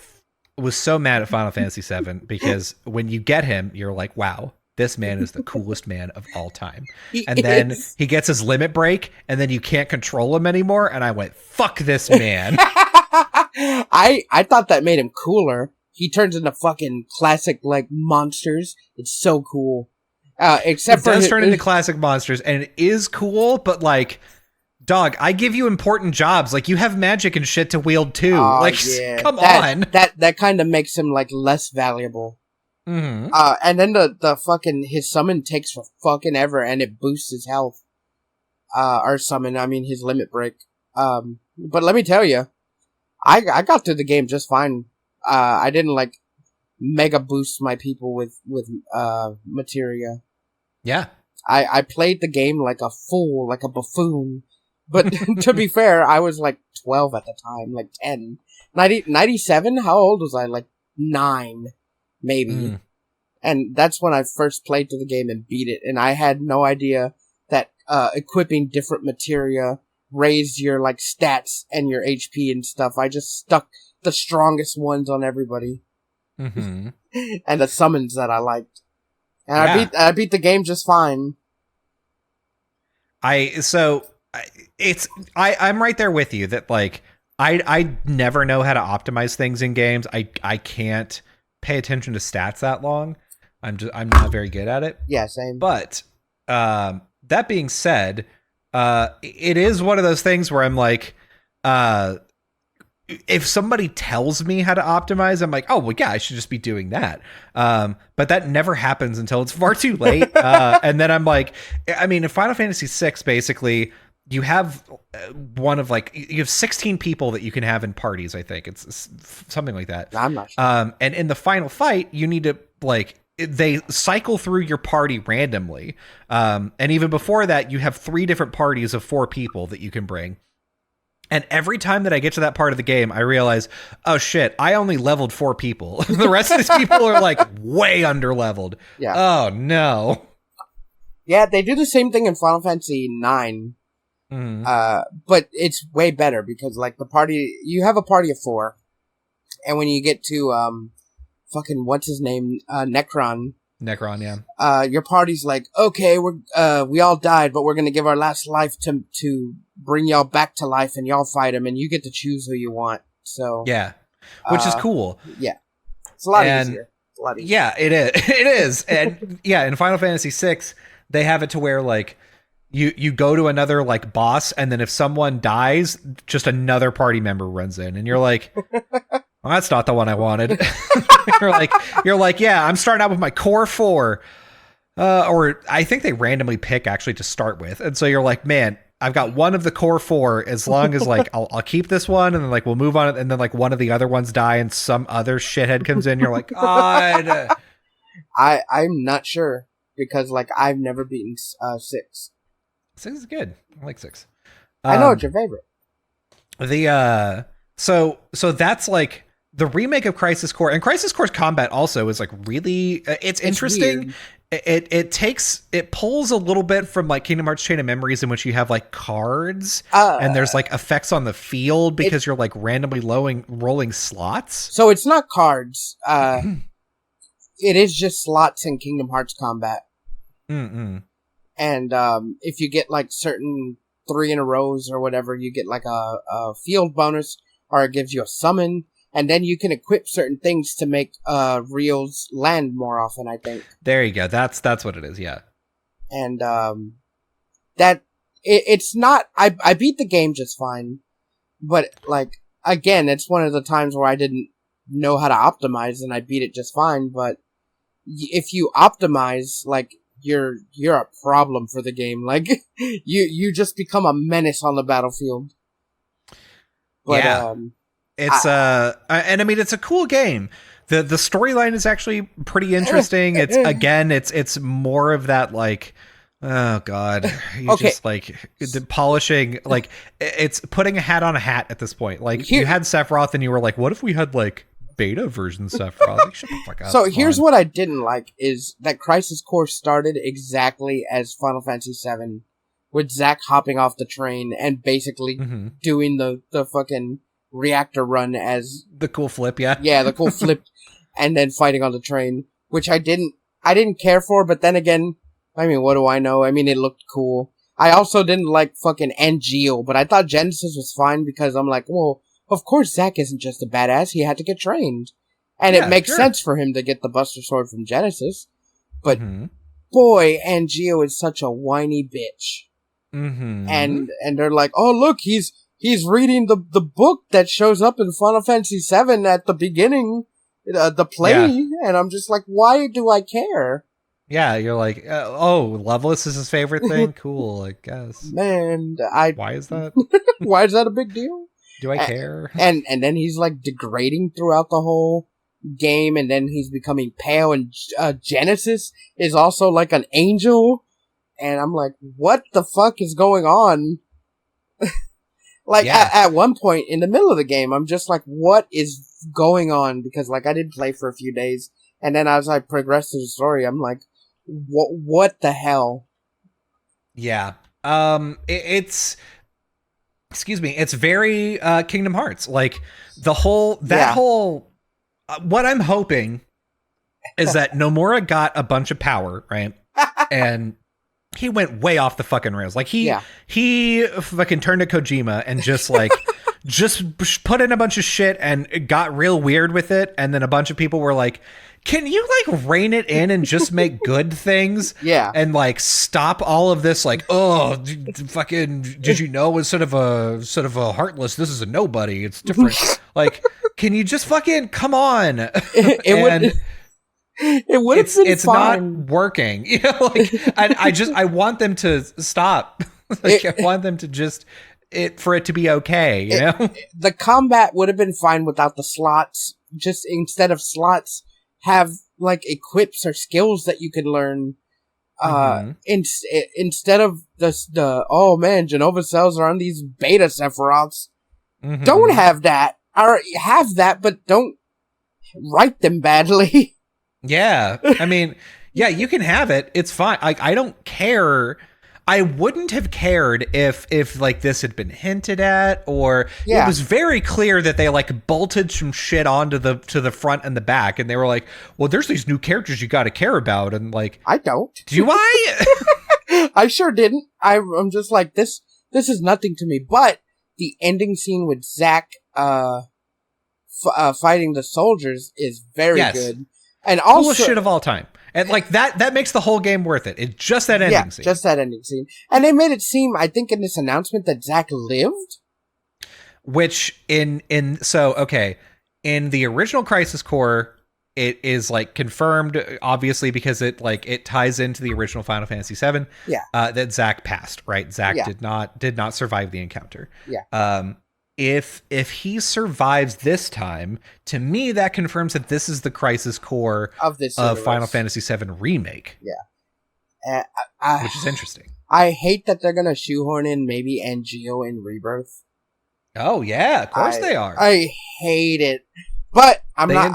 was so mad at Final Fantasy VII because when you get him, you're like, wow, this man is the coolest man of all time. And then he gets his limit break, and then you can't control him anymore. And I went, fuck this man. I thought that made him cooler. He turns into fucking classic, like, monsters. It's so cool. Except for does turn into classic monsters, and it is cool, but like, dog, I give you important jobs. Like, you have magic and shit to wield too. Come on. That kind of makes him like less valuable. And then the fucking, his summon takes for fucking ever, and it boosts his health. Or summon, I mean his limit break. But let me tell you, I got through the game just fine. I didn't like mega boost my people with materia. Yeah. I played the game like a fool, like a buffoon. But to be fair, I was like 12 at the time, like 10. 97? How old was I? Like 9. Maybe. And that's when I first played through the game and beat it. And I had no idea that equipping different materia raised your like stats and your HP and stuff. I just stuck the strongest ones on everybody. And the summons that I liked. And I beat the game just fine. I'm right there with you that like I never know how to optimize things in games. I can't pay attention to stats that long. I'm not very good at it. Yeah, same. But that being said, it is one of those things where I'm like, if somebody tells me how to optimize, I'm like, oh well, yeah, I should just be doing that. But that never happens until it's far too late. And then I'm like, I mean, in Final Fantasy VI, basically, you have you have 16 people that you can have in parties. I think it's something like that. I'm not sure. And in the final fight, you need to they cycle through your party randomly. And even before that, you have 3 different parties of 4 people that you can bring. And every time that I get to that part of the game, I realize, oh shit, I only leveled 4 people. The rest of these people are like way under leveled. Yeah. Oh no. Yeah, they do the same thing in Final Fantasy 9. But it's way better because like you have a party of 4, and when you get to fucking what's his name, Necron, yeah. Your party's like, okay, we all died, but we're gonna give our last life to bring y'all back to life, and y'all fight him, and you get to choose who you want. So yeah, which is cool. Yeah, it's a lot easier. Yeah, it is. It is, and yeah, in Final Fantasy VI, they have it to where like you go to another like boss, and then if someone dies, just another party member runs in, and you're like, well, that's not the one I wanted. you're like, yeah, I'm starting out with my core 4, or I think they randomly pick actually to start with, and so you're like, man, I've got one of the core 4. As long as like I'll keep this one, and then like we'll move on, and then like one of the other ones die, and some other shithead comes in. You're like, God. I'm not sure because like I've never beaten 6. 6 is good. I like 6. I know it's your favorite. So that's like the remake of Crisis Core, and Crisis Core's combat also is like really it's interesting. Weird. It pulls a little bit from like Kingdom Hearts Chain of Memories, in which you have like cards and there's like effects on the field because you're like randomly rolling slots. So it's not cards. It is just slots in Kingdom Hearts combat. And if you get like certain 3 in a rows or whatever, you get like a field bonus, or it gives you a summon. And then you can equip certain things to make reels land more often, I think. There you go. That's what it is, yeah. And it's not... I beat the game just fine. But, like, again, it's one of the times where I didn't know how to optimize, and I beat it just fine. But if you optimize, like, you're a problem for the game. Like, you just become a menace on the battlefield. But, yeah. It's and I mean it's a cool game. The storyline is actually pretty interesting. It's more of that like, oh god, just like the polishing, like it's putting a hat on a hat at this point. Like you had Sephiroth and you were like, what if we had like beta version Sephiroth? Like, shut the fuck up. So here's what I didn't like is that Crisis Core started exactly as Final Fantasy VII, with Zack hopping off the train and basically doing the fucking reactor run as the cool flip, yeah, the cool flip, and then fighting on the train, which I didn't care for. But then again, I mean, what do I know? I mean, it looked cool. I also didn't like fucking Angel, but I thought Genesis was fine because I'm like, well, of course Zack isn't just a badass; he had to get trained, and it makes sense for him to get the Buster Sword from Genesis. But boy, Angel is such a whiny bitch, and they're like, oh look, he's reading the book that shows up in Final Fantasy VII at the beginning, the play, and I'm just like, why do I care? Yeah, you're like, oh, Loveless is his favorite thing? Cool, I guess. Man, why is that? Why is that a big deal? Do I care? And then he's like degrading throughout the whole game, and then he's becoming pale, and Genesis is also like an angel, and I'm like, what the fuck is going on? Like, at one point in the middle of the game, I'm just like, what is going on? Because, like, I didn't play for a few days. And then as I progressed through the story, I'm like, what the hell? Yeah. It's very Kingdom Hearts. Like, what I'm hoping is that Nomura got a bunch of power, right? And he went way off the fucking rails. Like he fucking turned to Kojima and just like just put in a bunch of shit and it got real weird with it. And then a bunch of people were like, can you like rein it in and just make good things? Yeah. And like stop all of this like, oh, fucking did you know it was sort of a heartless, this is a nobody. It's different. Like, can you just fucking come on? It would have been it's fine. Not working. You know, like I want them to stop. Like I want them to just for it to be okay, you know? The combat would have been fine without the slots. Just instead of slots, have like equips or skills that you can learn. Instead of the oh man, Genova cells are on these beta Sephiroths. Don't have that. Or have that, but don't write them badly. Yeah, I mean, Yeah, you can have it. It's fine. Like, I don't care. I wouldn't have cared if like this had been hinted at, or it was very clear that they like bolted some shit onto the front and the back, and they were like, well, there's these new characters you got to care about, and like, I don't. Do I? I sure didn't. I'm just like, this is nothing to me. But the ending scene with Zack fighting the soldiers is very good, and also coolest shit of all time. And like that makes the whole game worth it. It's just that ending scene. Just that ending scene. And they made it seem, I think in this announcement, that Zack lived. Which in the original Crisis Core, it is like confirmed, obviously, because it ties into the original Final Fantasy VII. Yeah. That Zack passed, right? Zack did not survive the encounter. Yeah. If he survives this time, to me that confirms that this is the Crisis Core of Final Fantasy VII Remake. Yeah, which is interesting. I hate that they're gonna shoehorn in maybe Angio in Rebirth. Oh yeah, of course they are. I hate it, but They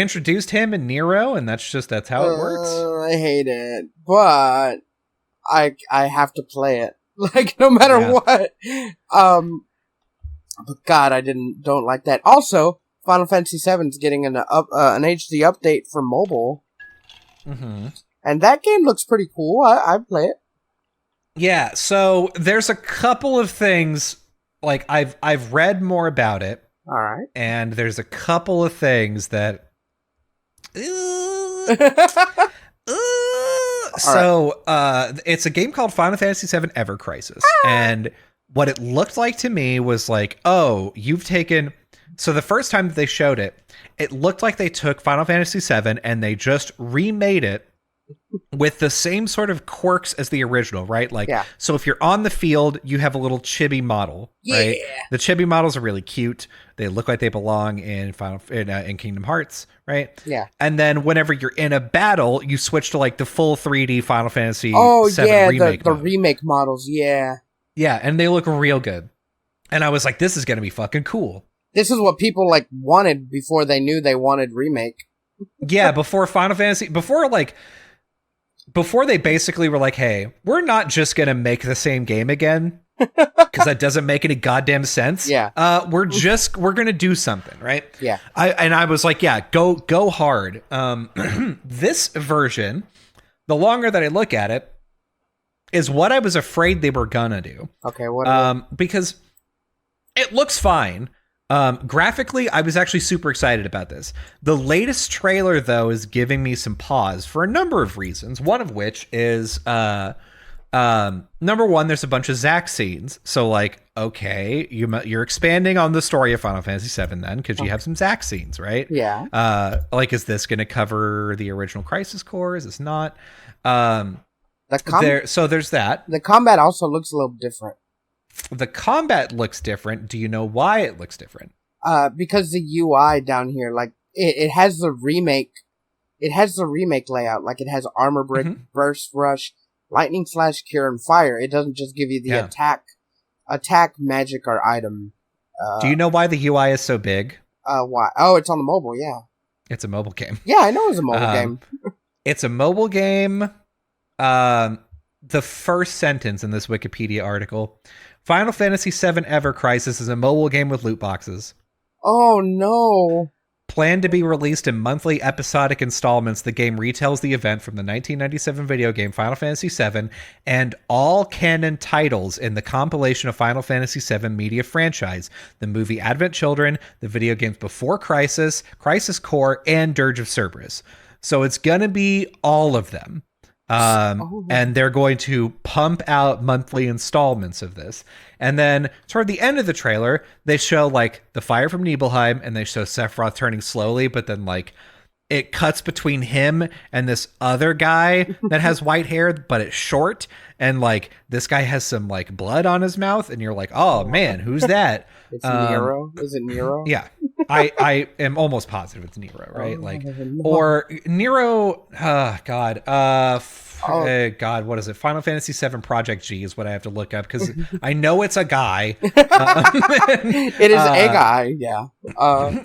introduced him in Nero, and that's how it works. I hate it, but I have to play it. Like, no matter what. But God, I don't like that. Also, Final Fantasy VII is getting an HD update for mobile. Mm-hmm. And that game looks pretty cool. I'd play it. Yeah, so there's a couple of things, like, I've read more about it. All right. And there's a couple of things that... it's a game called Final Fantasy VII Ever Crisis. And what it looked like to me was like, oh, you've taken... So the first time that they showed it, it looked like they took Final Fantasy VII and they just remade it with the same sort of quirks as the original, right? Like, so if you're on the field, you have a little chibi model, right? The chibi models are really cute. They look like they belong in in Kingdom Hearts, right? Yeah. And then whenever you're in a battle, you switch to like the full 3D Final Fantasy VII remake. The remake models, Yeah, and they look real good. And I was like, this is going to be fucking cool. This is what people like wanted before they knew they wanted remake. Yeah, before they basically were like, hey, we're not just going to make the same game again, because that doesn't make any goddamn sense. Yeah. We're going to do something, right? Yeah. I was like, yeah, go hard. This version, the longer that I look at it, is what I was afraid they were going to do. Okay, what? Because it looks fine. Graphically, I was actually super excited about this. The latest trailer, though, is giving me some pause for a number of reasons. One of which is, number one, there's a bunch of Zack scenes. So, like, okay, you're expanding on the story of Final Fantasy VII then, because you have some Zack scenes, right? Yeah. Like, is this going to cover the original Crisis Core? Is this not? So there's that. The combat also looks a little different. The combat looks different. Do you know why it looks different? Because the UI down here, like, it has the remake. It has the remake layout. Like, it has armor brick, burst rush, lightning slash, cure, and fire. It doesn't just give you the attack, magic, or item. Do you know why the UI is so big? Why? Oh, it's on the mobile. Yeah. It's a mobile game. Yeah, I know it's a mobile game. It's a mobile game. The first sentence in this Wikipedia article: Final Fantasy VII Ever Crisis is a mobile game with loot boxes. Oh no. Planned to be released in monthly episodic installments, the game retells the event from the 1997 video game Final Fantasy VII and all canon titles in the compilation of Final Fantasy VII media franchise, the movie Advent Children, the video games Before Crisis, Crisis Core, and Dirge of Cerberus. So it's going to be all of them. And they're going to pump out monthly installments of this. And then toward the end of the trailer, they show like the fire from Nibelheim, and they show Sephiroth turning slowly, but then like it cuts between him and this other guy that has white hair, but it's short. And like this guy has some like blood on his mouth, and you're like, oh man, who's that? It's Nero. Is it Nero? Yeah. I am almost positive it's Nero, right? Oh, Like, no. or Nero. God. Oh. God. What is it? Final Fantasy VII Project G is what I have to look up because I know it's a guy. It is a guy, yeah.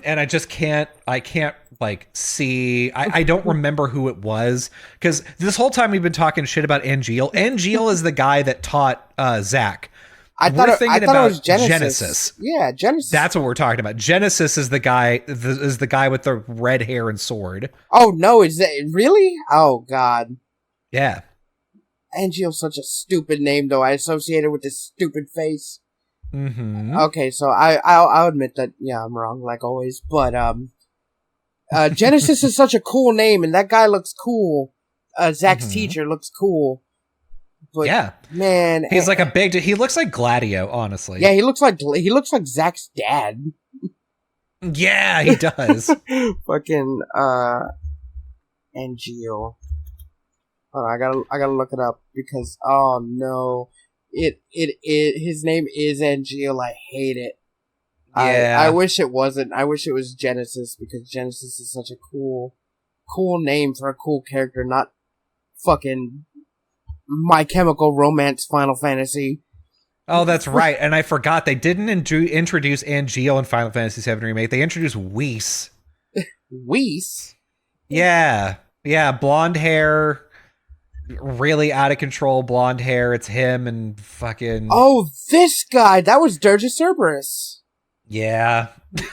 And I just can't. I can't like see. I don't remember who it was because this whole time we've been talking shit about Angeal. Angeal is the guy that taught Zach. I thought it was Genesis. Yeah, Genesis. That's what we're talking about. Genesis is the guy with the red hair and sword. Oh no, is that really? Oh god. Yeah. Angeal's such a stupid name, though. I associate it with this stupid face. Mm-hmm. Okay, so I'll admit that, yeah, I'm wrong, like always. But Genesis is such a cool name, and that guy looks cool. Zach's teacher looks cool. But, yeah, man, he's like a big. He looks like Gladio, honestly. Yeah, he looks like Zach's dad. Yeah, he does. Fucking Angeal. Hold on, I gotta look it up because oh no, his name is Angeal. I hate it. Yeah, I wish it wasn't. I wish it was Genesis because Genesis is such a cool name for a cool character, not fucking My Chemical Romance Final Fantasy. Oh, that's right. And I forgot they didn't introduce Angeal in Final Fantasy VII Remake. They introduced Whis. Whis? Yeah, blonde hair. Really out of control blonde hair. It's him and fucking. Oh, this guy. That was Dirge Cerberus. Yeah.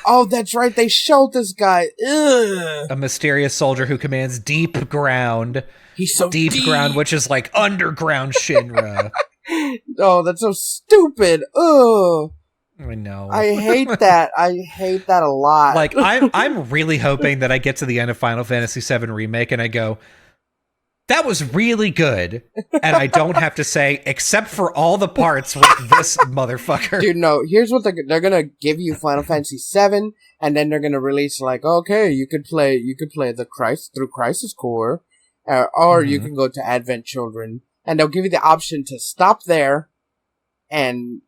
Oh, that's right. They showed this guy. Ugh. A mysterious soldier who commands deep ground. He's so deep ground, which is like underground Shinra. Oh, that's so stupid. Ugh. I know. I hate that. I hate that a lot. Like I'm really hoping that I get to the end of Final Fantasy VII Remake and I go, that was really good. And I don't have to say, except for all the parts with this motherfucker. Dude, no. Here's what they're gonna give you Final Fantasy VII, and then they're gonna release like, okay, you could play the through Crisis Core, or you can go to Advent Children, and they'll give you the option to stop there, and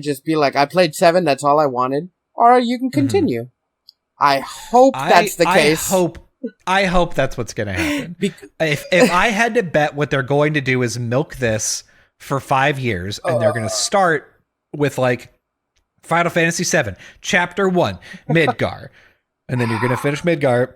just be like, I played 7, that's all I wanted, or you can continue. I hope that's the case. I hope that's what's going to happen. If I had to bet, what they're going to do is milk this for 5 years, and they're going to start with like Final Fantasy VII, Chapter 1, Midgar, and then you're going to finish Midgar,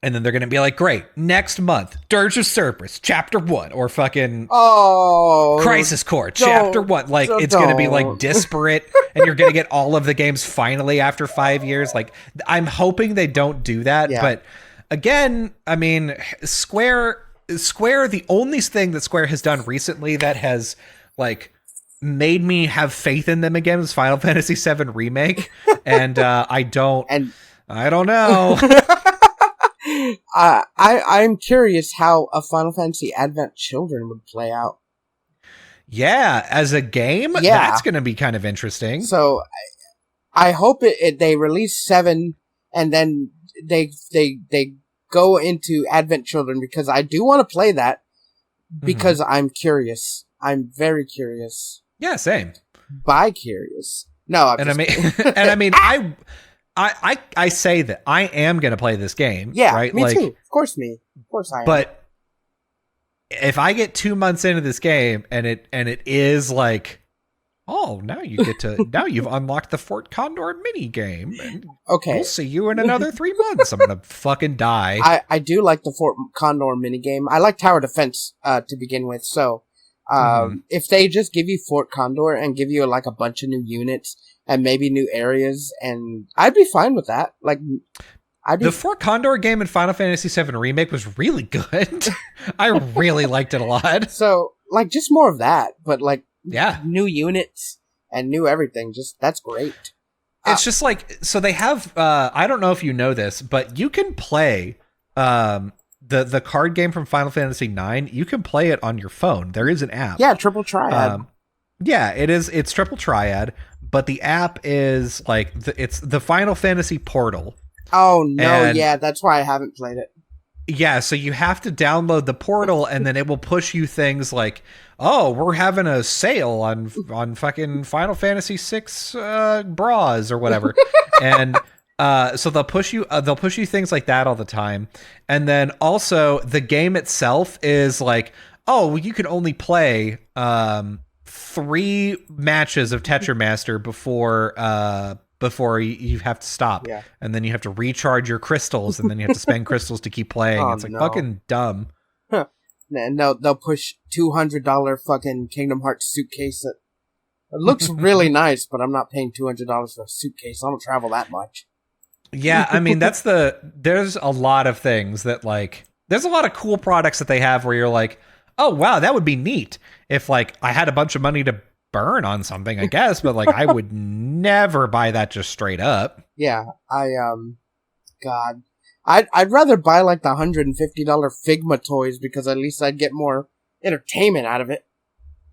and then they're going to be like, great, next month, Dirge of Cerberus, Chapter 1, or fucking Crisis Core, Chapter 1. Like, it's going to be like disparate, and you're going to get all of the games finally after 5 years. Like, I'm hoping they don't do that, but again, I mean, Square, the only thing that Square has done recently that has, like, made me have faith in them again is Final Fantasy VII Remake, and I don't know. I'm curious how a Final Fantasy Advent Children would play out. Yeah, as a game, that's going to be kind of interesting. So, I hope they release 7 and then they go into Advent Children because I do want to play that because I'm curious. I'm very curious. Yeah, same. Bi-curious. No, I mean, I say that I am going to play this game. Yeah, right? Me too. Of course I am. But if I get 2 months into this game and it is like, oh, now you've unlocked the Fort Condor mini game. Okay, we'll see you in another 3 months. I'm gonna fucking die. I do like the Fort Condor mini game. I like tower defense to begin with. So if they just give you Fort Condor and give you like a bunch of new units and maybe new areas, and I'd be fine with that. Like, the Fort Condor game in Final Fantasy VII Remake was really good. I really liked it a lot. So, like, just more of that, but like, new units and new everything. Just that's great. It's just like, so they have. I don't know if you know this, but you can play the card game from Final Fantasy IX. You can play it on your phone. There is an app. Yeah, Triple Triad. Yeah, it is. It's Triple Triad, but the app is like it's the Final Fantasy Portal. Oh no! Yeah, that's why I haven't played it. Yeah, so you have to download the portal, and then it will push you things like, "Oh, we're having a sale on fucking Final Fantasy VI bras or whatever," and So they'll push you things like that all the time. And then also the game itself is like, oh, well, you can only play 3 matches of Tetramaster before you have to stop. Yeah. And then you have to recharge your crystals, and then you have to spend crystals to keep playing. Oh, It's like no. fucking dumb. And they'll push $200 fucking Kingdom Hearts suitcase that it looks really nice, but I'm not paying $200 for a suitcase. I don't travel that much. Yeah, I mean, there's a lot of things that, like, there's a lot of cool products that they have where you're like, oh, wow, that would be neat if, like, I had a bunch of money to burn on something, I guess, but, like, I would never buy that just straight up. Yeah, God. I'd rather buy, like, the $150 Figma toys because at least I'd get more entertainment out of it.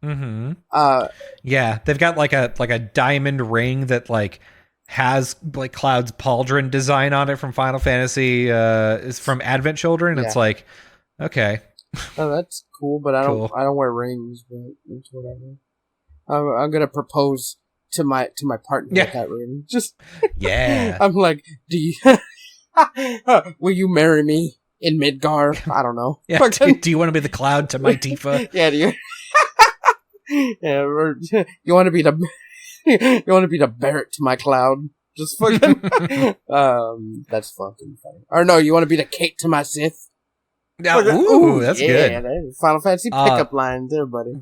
Mm-hmm. Yeah, they've got, like a diamond ring that, like, has like Cloud's pauldron design on it from Final Fantasy, is from Advent Children. Yeah. It's like, okay, oh, that's cool, but I don't wear rings, but it's whatever. I'm gonna propose to my partner with that ring. Just yeah. I'm like, do you will you marry me in Midgar? I don't know. Yeah. Do you want to be the Cloud to my Tifa? Yeah. Do you? Yeah. You want to be the you want to be the Barrett to my Cloud? Just fucking. That's fucking funny. Or no, you want to be the Kate to my Sith? Ooh, that's good. Yeah, Final Fantasy pickup line there, buddy.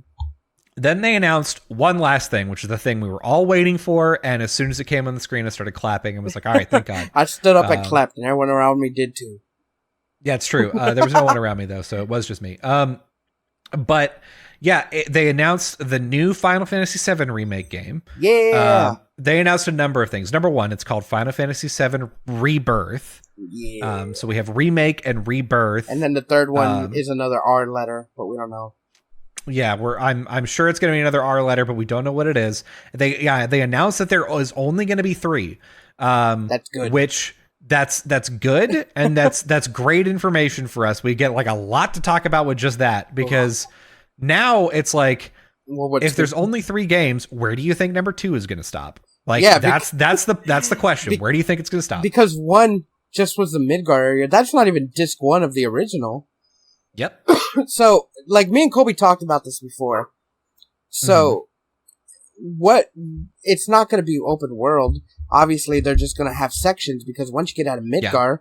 Then they announced one last thing, which is the thing we were all waiting for, and as soon as it came on the screen, I started clapping and was like, all right, thank God. I stood up and clapped, and everyone around me did too. Yeah, it's true. There was no one around me, though, so it was just me. But yeah, they announced the new Final Fantasy VII Remake game. Yeah. They announced a number of things. Number one, it's called Final Fantasy VII Rebirth. Yeah. So we have Remake and Rebirth. And then the third one is another R letter, but we don't know. Yeah, I'm sure it's going to be another R letter, but we don't know what it is. They announced that there is only going to be 3. That's good. Which that's good, and that's great information for us. We get like a lot to talk about with just that, because now it's like, if there's only 3 games, where do you think number 2 is going to stop? Like, yeah, that's the question. Where do you think it's going to stop? Because 1 just was the Midgar area. That's not even disc 1 of the original. Yep. So, like, me and Colby talked about this before. So, it's not going to be open world. Obviously, they're just going to have sections, because once you get out of Midgar,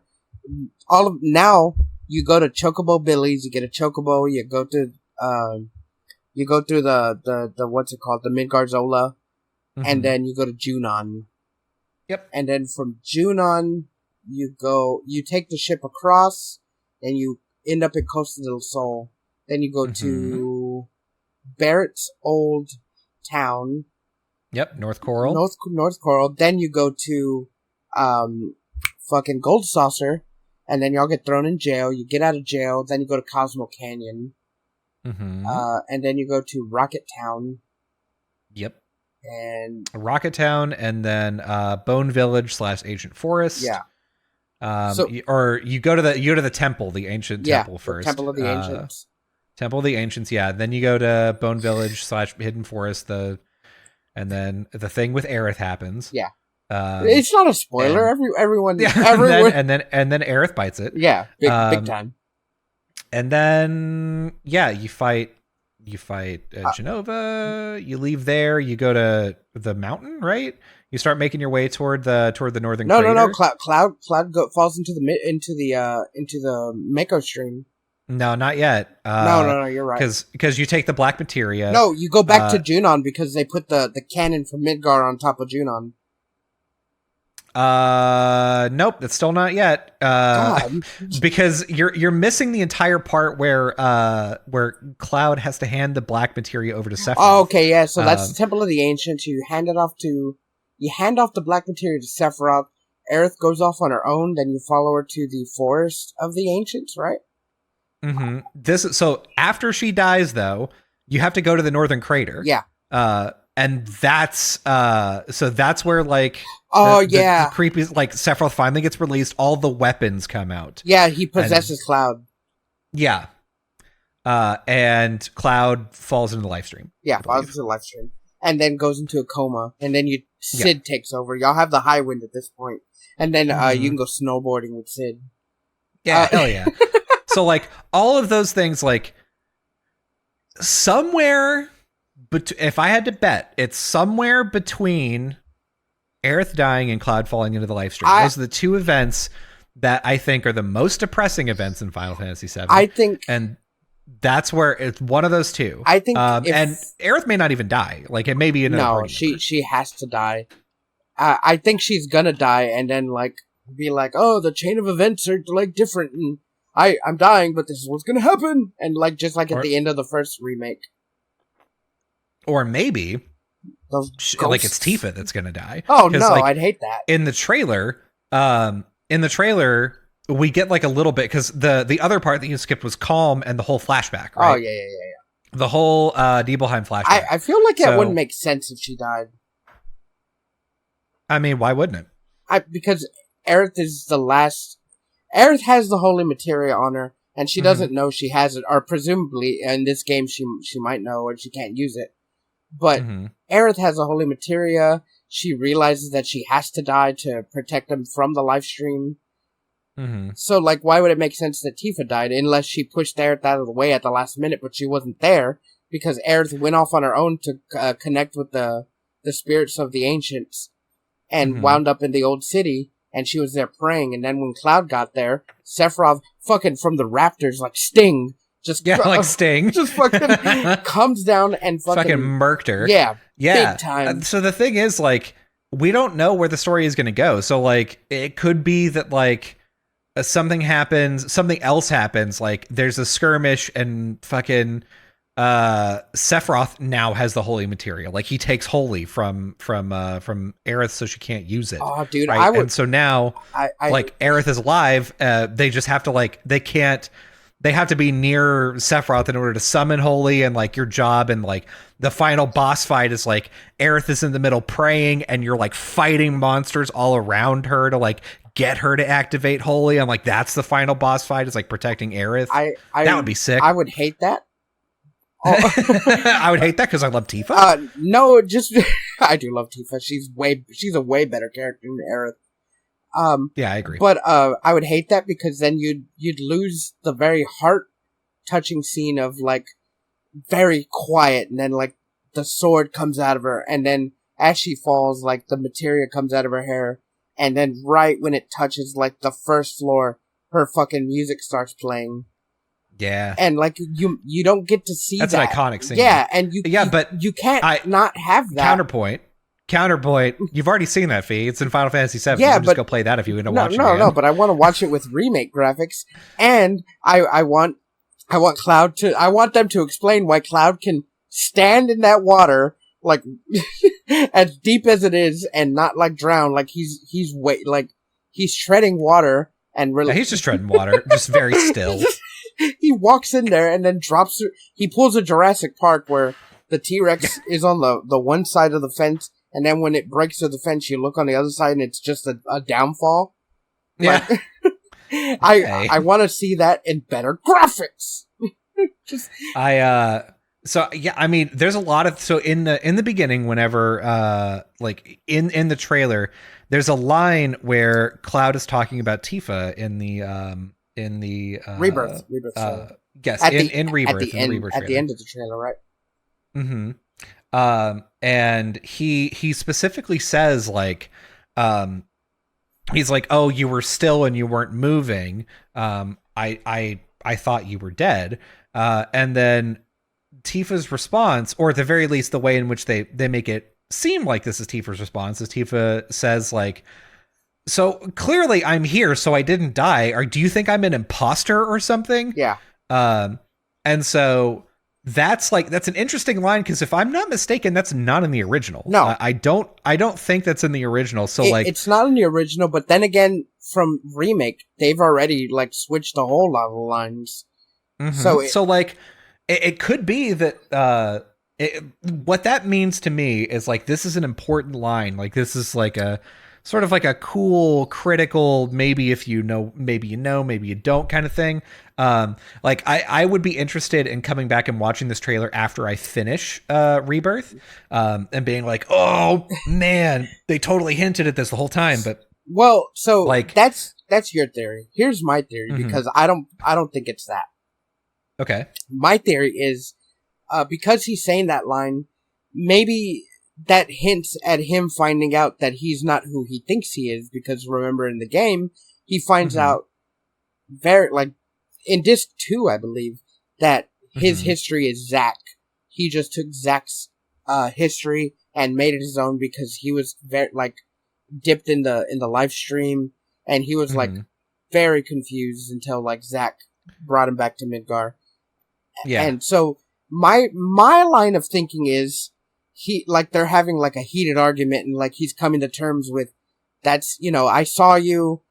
now you go to Chocobo Billy's, you get a Chocobo, you go to, you go through the what's it called? The Midgar Zola, and then you go to Junon. Yep. And then from Junon, you take the ship across, and you end up in Costa del Sol. Then you go to Barrett's old town. Yep, North Coral. North Coral. Then you go to fucking Gold Saucer, and then y'all get thrown in jail. You get out of jail, then you go to Cosmo Canyon. And then you go to Rocket Town. Yep. And Rocket Town, and then Bone Village / Ancient Forest. Yeah. Or you go to the temple, the ancient temple first. Temple of the Ancients. Temple of the Ancients, yeah. Then you go to Bone Village / Hidden Forest, and then the thing with Aerith happens. Yeah. It's not a spoiler. Everyone. And then Aerith bites it. Yeah, big time. And then you fight Genova. You leave there. You go to the mountain, right? You start making your way toward the northern. No. Cloud falls into the Mako stream. No, not yet. No, you're right. Because you take the black materia. No, you go back to Junon, because they put the cannon from Midgar on top of Junon. Nope, that's still not yet. Because you're missing the entire part where Cloud has to hand the black materia over to Sephiroth. Oh, okay, yeah. So that's the Temple of the Ancients. You hand off the black materia to Sephiroth. Aerith goes off on her own. Then you follow her to the Forest of the Ancients, right? Mm-hmm. So after she dies, though, you have to go to the Northern Crater. Yeah. And that's where, like, the creepy, like, Sephiroth finally gets released. All the weapons come out. Yeah, he possesses Cloud. Yeah. And Cloud falls into the life stream. Yeah, falls into the life stream. And then goes into a coma. And then Sid takes over. Y'all have the high wind at this point. And then you can go snowboarding with Sid. Yeah, hell yeah. So, like, all of those things, like, somewhere, if I had to bet, it's somewhere between Aerith dying and Cloud falling into the life stream. Those are the two events that I think are the most depressing events in Final Fantasy VII. I think... And that's where it's one of those two. I think... and Aerith may not even die. Like, it may be another party member. She has to die. I think she's gonna die and then, like, be like, oh, the chain of events are, like, different, and I'm dying, but this is what's gonna happen. And, like, just like at the end of the first remake. Or maybe... like it's Tifa that's gonna die. Oh no, like, I'd hate that. In the trailer, we get like a little bit because the other part that you skipped was Calm and the whole flashback, right? Oh yeah. The whole Nibelheim flashback. I feel like it wouldn't make sense if she died. I mean, why wouldn't it? Because Aerith is the last. Aerith has the holy materia on her, and she doesn't know she has it, or presumably in this game she might know, and she can't use it. But Aerith has a holy materia. She realizes that she has to die to protect them from the live stream. So, like, why would it make sense that Tifa died unless she pushed Aerith out of the way at the last minute, but she wasn't there because Aerith went off on her own to connect with the spirits of the ancients and wound up in the old city, and she was there praying. And then when Cloud got there, Sephiroth fucking from the Raptors, like Sting, like Sting. Just fucking comes down and fucking murked her. Yeah. Big time. So the thing is, like, we don't know where the story is going to go. So, like, it could be that, like, something else happens. Like, there's a skirmish and fucking Sephiroth now has the holy materia. Like, he takes holy from Aerith, so she can't use it. Oh, dude, right? And so now, like, Aerith is alive. They just have to, like, they have to be near Sephiroth in order to summon holy, and like your job and like the final boss fight is like Aerith is in the middle praying and you're like fighting monsters all around her to like get her to activate holy. I'm like, that's the final boss fight, is like protecting Aerith. That would be sick. I would hate that. I would hate that because I love Tifa. No, just I do love Tifa. She's a way better character than Aerith. Yeah, I agree. But I would hate that because then you'd lose the very heart-touching scene of like very quiet, and then like the sword comes out of her, and then as she falls, like the materia comes out of her hair, and then right when it touches like the first floor, her fucking music starts playing. Yeah, and like you don't get to see that's that. An iconic scene. Yeah, and but you can't not have that. Counterpoint, you've already seen that, Fee. It's in Final Fantasy VII. Yeah, you can just go play that if you want to watch it. No, but I want to watch it with remake graphics, and I want Cloud to. I want them to explain why Cloud can stand in that water like as deep as it is and not like drown. Like he's treading water and really. Yeah, he's just treading water, just very still. He walks in there and then drops. He pulls a Jurassic Park where the T-Rex is on the one side of the fence. And then when it breaks through the fence, you look on the other side and it's just a downfall. Yeah. I want to see that in better graphics. So yeah, I mean, there's a lot of, so in the beginning, whenever, like in the trailer, there's a line where Cloud is talking about Tifa in the Rebirth. Yes, in Rebirth. At the end of the trailer, right? Mm-hmm. And he specifically says like, he's like, oh, you were still and you weren't moving. I thought you were dead. And then Tifa's response, or at the very least, the way in which they make it seem like this is Tifa's response, is Tifa says like, so clearly I'm here, so I didn't die. Or do you think I'm an imposter or something? Yeah. And so that's an interesting line, because if I'm not mistaken, that's not in the original. No, I don't think that's in the original. So it's not in the original, but then again, from remake, they've already like switched a whole lot of lines. Mm-hmm. So it could be that what that means to me is like, this is an important line. Like, this is like a sort of like a cool, critical, maybe if you know, maybe you know, maybe you don't kind of thing. Like I would be interested in coming back and watching this trailer after I finish Rebirth, and being like, oh man, they totally hinted at this the whole time. But Well, so Like, that's your theory. Here's my theory, because I don't think it's that. okay. My theory is, because he's saying that line, maybe that hints at him finding out that he's not who he thinks he is, because remember in the game, he finds out in disc 2, I believe, that his history is Zack. He just took Zack's, history and made it his own because he was dipped in the live stream, and he was very confused until Zack brought him back to Midgar. Yeah. And so my line of thinking is they're having a heated argument, and he's coming to terms with, that's, I saw you,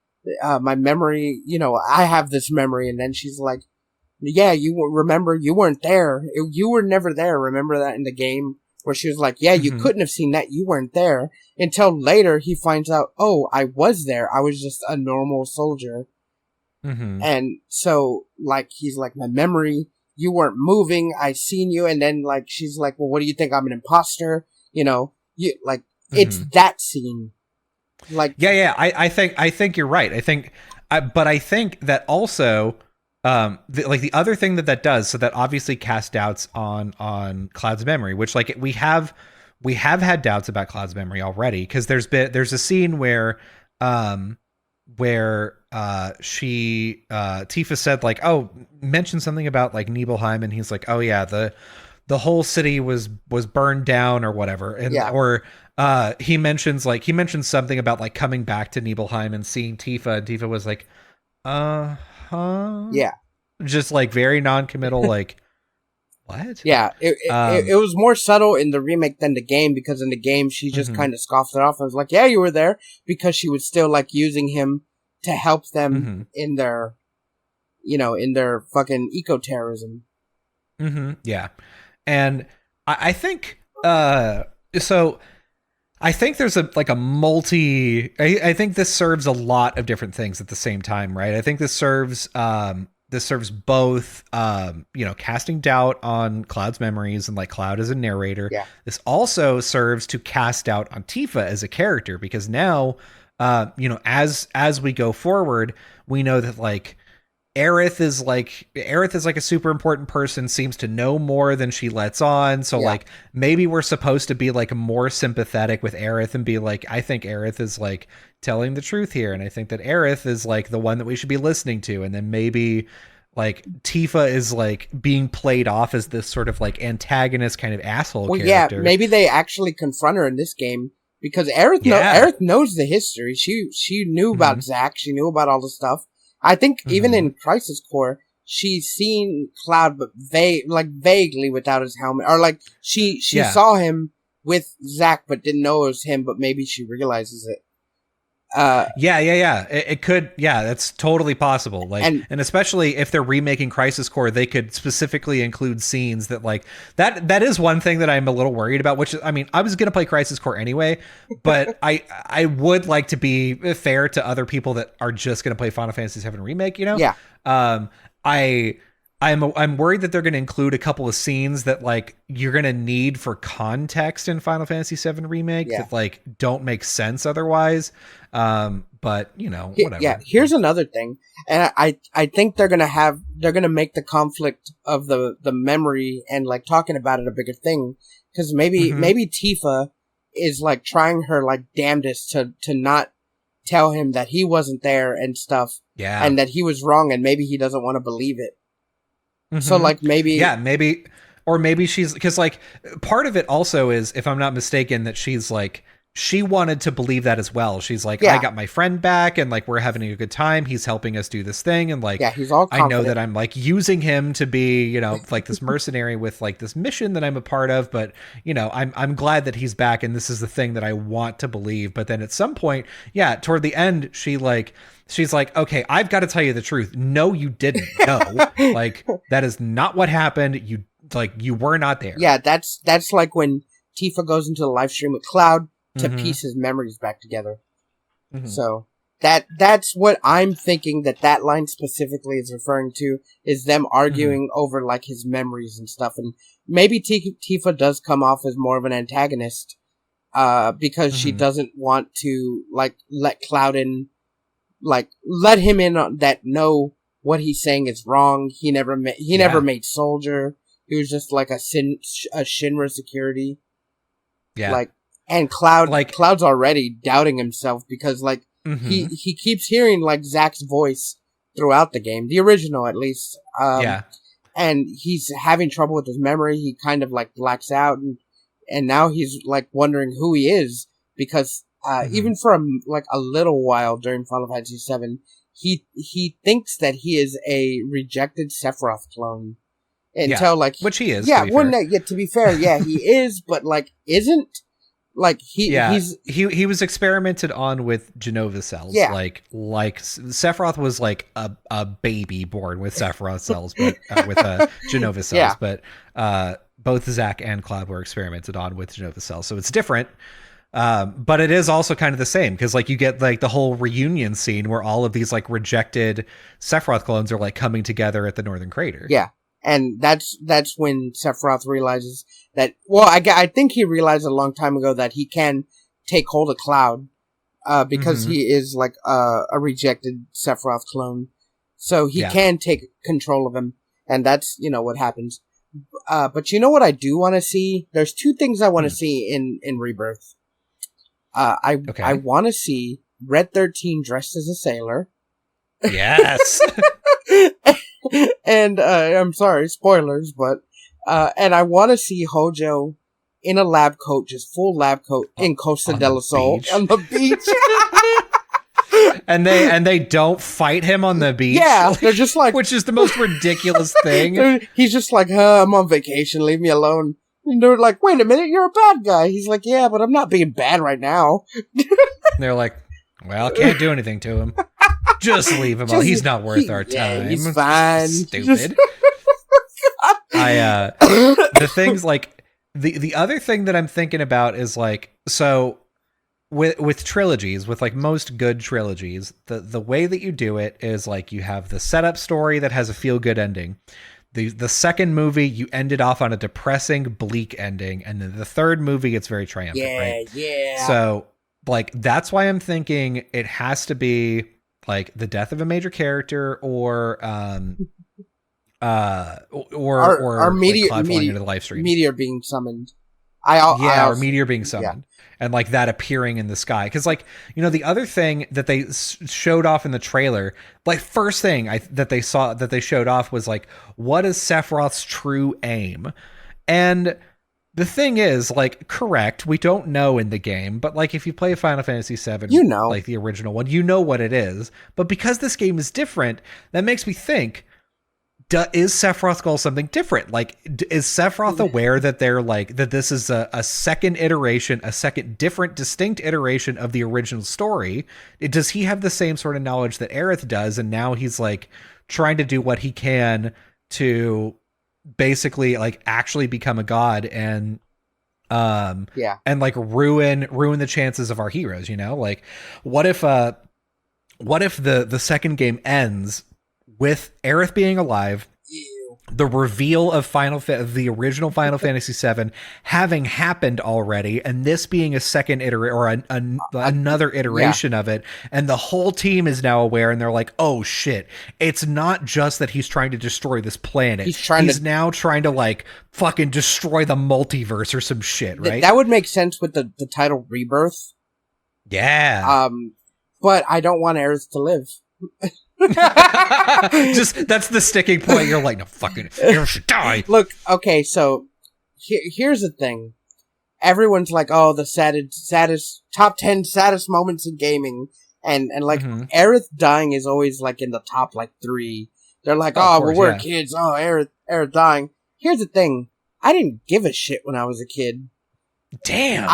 my memory, I have this memory. And then she's like, yeah, remember, you weren't there. You were never there. Remember that in the game where she was like, yeah, you couldn't have seen that. You weren't there. Until later he finds out, oh, I was there. I was just a normal soldier. And so he's like, my memory, you weren't moving. I seen you. And then she's like, well, what do you think? I'm an imposter? It's that scene. I think you're right. But I think that also, the other thing that does, so that obviously casts doubts on Cloud's memory, which we have had doubts about Cloud's memory already, because there's a scene where Tifa said mentioned something about Nibelheim, and he's like, oh yeah, the whole city was burned down or whatever, and he mentions something about coming back to Nibelheim and seeing Tifa, and Tifa was like, yeah, just very non-committal, what? Yeah, it was more subtle in the remake than the game, because in the game she just kind of scoffed it off and was like, yeah, you were there, because she was still using him to help them in their, in their fucking eco-terrorism. Yeah. And I think, so I think there's a multi, I think this serves a lot of different things at the same time, right? I think this serves both, casting doubt on Cloud's memories and Cloud as a narrator. Yeah. This also serves to cast doubt on Tifa as a character, because now, as we go forward, we know that Aerith is a super important person, seems to know more than she lets on. So maybe we're supposed to be more sympathetic with Aerith and be I think Aerith is telling the truth here. And I think that Aerith is the one that we should be listening to. And then maybe Tifa is being played off as this sort of antagonist kind of asshole character. Yeah, maybe they actually confront her in this game, because Aerith knows the history. She knew about Zack. She knew about all the stuff. I think even in Crisis Core, she's seen Cloud, but vaguely without his helmet, or she saw him with Zack, but didn't know it was him. But maybe she realizes it. It could. Yeah, that's totally possible. And especially if they're remaking Crisis Core, they could specifically include scenes that that is one thing that I'm a little worried about. Which, I mean, I was going to play Crisis Core anyway, but I would like to be fair to other people that are just going to play Final Fantasy VII Remake. Yeah. I'm worried that they're going to include a couple of scenes that you're going to need for context in Final Fantasy VII Remake that don't make sense otherwise. But whatever. Yeah. Here's another thing, and I think they're going to make the conflict of the memory and talking about it a bigger thing, because maybe Tifa is trying her damnedest to not tell him that he wasn't there and stuff. Yeah. And that he was wrong, and maybe he doesn't want to believe it. So maybe she's, because part of it also is, if I'm not mistaken, that she's she wanted to believe that as well. She's I got my friend back, and we're having a good time. He's helping us do this thing, and he's all confident. I know that I'm using him to be this mercenary with this mission that I'm a part of, but I'm glad that he's back, and this is the thing that I want to believe. But then at some point, toward the end, she's like, okay, I've got to tell you the truth. No, you didn't. No, that is not what happened. You were not there. Yeah, that's when Tifa goes into the live stream with Cloud to piece his memories back together. So that's what I'm thinking that line specifically is referring to, is them arguing over his memories and stuff. And maybe Tifa does come off as more of an antagonist, because she doesn't want to, like, let Cloud in, like, let him in on that, know what he's saying is wrong. He never made Soldier. He was just like a Shinra security. Yeah. Like, and Cloud's already doubting himself because, like, he keeps hearing, like, Zack's voice throughout the game, the original at least. And he's having trouble with his memory. He kind of, like, blacks out, and now he's, like, wondering who he is because even for a little while during Final Fantasy VII, he thinks that he is a rejected Sephiroth clone. Until, like, which he is. Yeah, to be fair, yeah, he is, but, like, isn't. Like, he was experimented on with Genova cells. Yeah. Like Sephiroth was like a baby born with Sephiroth cells, but with Genova cells. Yeah. But both Zack and Cloud were experimented on with Genova cells, so it's different. But it is also kind of the same because, like, you get, like, the whole reunion scene where all of these, like, rejected Sephiroth clones are, like, coming together at the Northern Crater. Yeah. And that's when Sephiroth realizes that, well, I think he realized a long time ago that he can take hold of Cloud, because he is, like, a rejected Sephiroth clone. So he can take control of him, and that's, what happens. But you know what I do want to see? There's two things I want to see in Rebirth. I want to see Red 13 dressed as a sailor. Yes! And I'm sorry, spoilers, but and I want to see Hojo in a lab coat, just full lab coat in Costa del Sol on the beach. and they don't fight him on the beach. Yeah, they're just like, which is the most ridiculous thing. He's just like, I'm on vacation, leave me alone. And they're like, wait a minute, you're a bad guy. He's like, yeah, but I'm not being bad right now. They're like, well, can't do anything to him. Just leave him alone. He's not worth our time. He's fine. Stupid. The things, like, the other thing that I'm thinking about is, like, so with trilogies, with, like, most good trilogies, the way that you do it is, like, you have the setup story that has a feel good ending. The second movie, you end it off on a depressing, bleak ending, and then the third movie, it's very triumphant. Right? Yeah. So, like, that's why I'm thinking it has to be, like, the death of a major character, or meteor, like, Cloud falling into the live stream, meteor being summoned. Or meteor being summoned, and, like, that appearing in the sky. Because, like, the other thing that they showed off in the trailer, like, first thing that they showed off was, like, what is Sephiroth's true aim? And the thing is, like, correct, we don't know in the game, but, like, if you play Final Fantasy VII, like the original one, you know what it is. But because this game is different, that makes me think, is Sephiroth's goal something different? Like, is Sephiroth aware that they're, like, that this is a second iteration, a second different, distinct iteration of the original story? Does he have the same sort of knowledge that Aerith does, and now he's, like, trying to do what he can to basically, like, actually become a god and like ruin the chances of our heroes, like, what if the second game ends with Aerith being alive, the reveal of the original Final Fantasy VII having happened already, and this being a second iteration or another iteration of it, and the whole team is now aware, and they're like, "Oh shit! It's not just that he's trying to destroy this planet. He's now trying to, like, fucking destroy the multiverse or some shit." Right? That would make sense with the title Rebirth. Yeah. But I don't want Aerith to live. Just, that's the sticking point. You're like, no, fucking Aerith should die. Look, okay, so here's the thing. Everyone's like, oh, the saddest top 10 saddest moments in gaming, and like, Aerith dying is always, like, in the top, like, 3. They're like, we're kids. Oh, Aerith dying. Here's the thing. I didn't give a shit when I was a kid. Damn.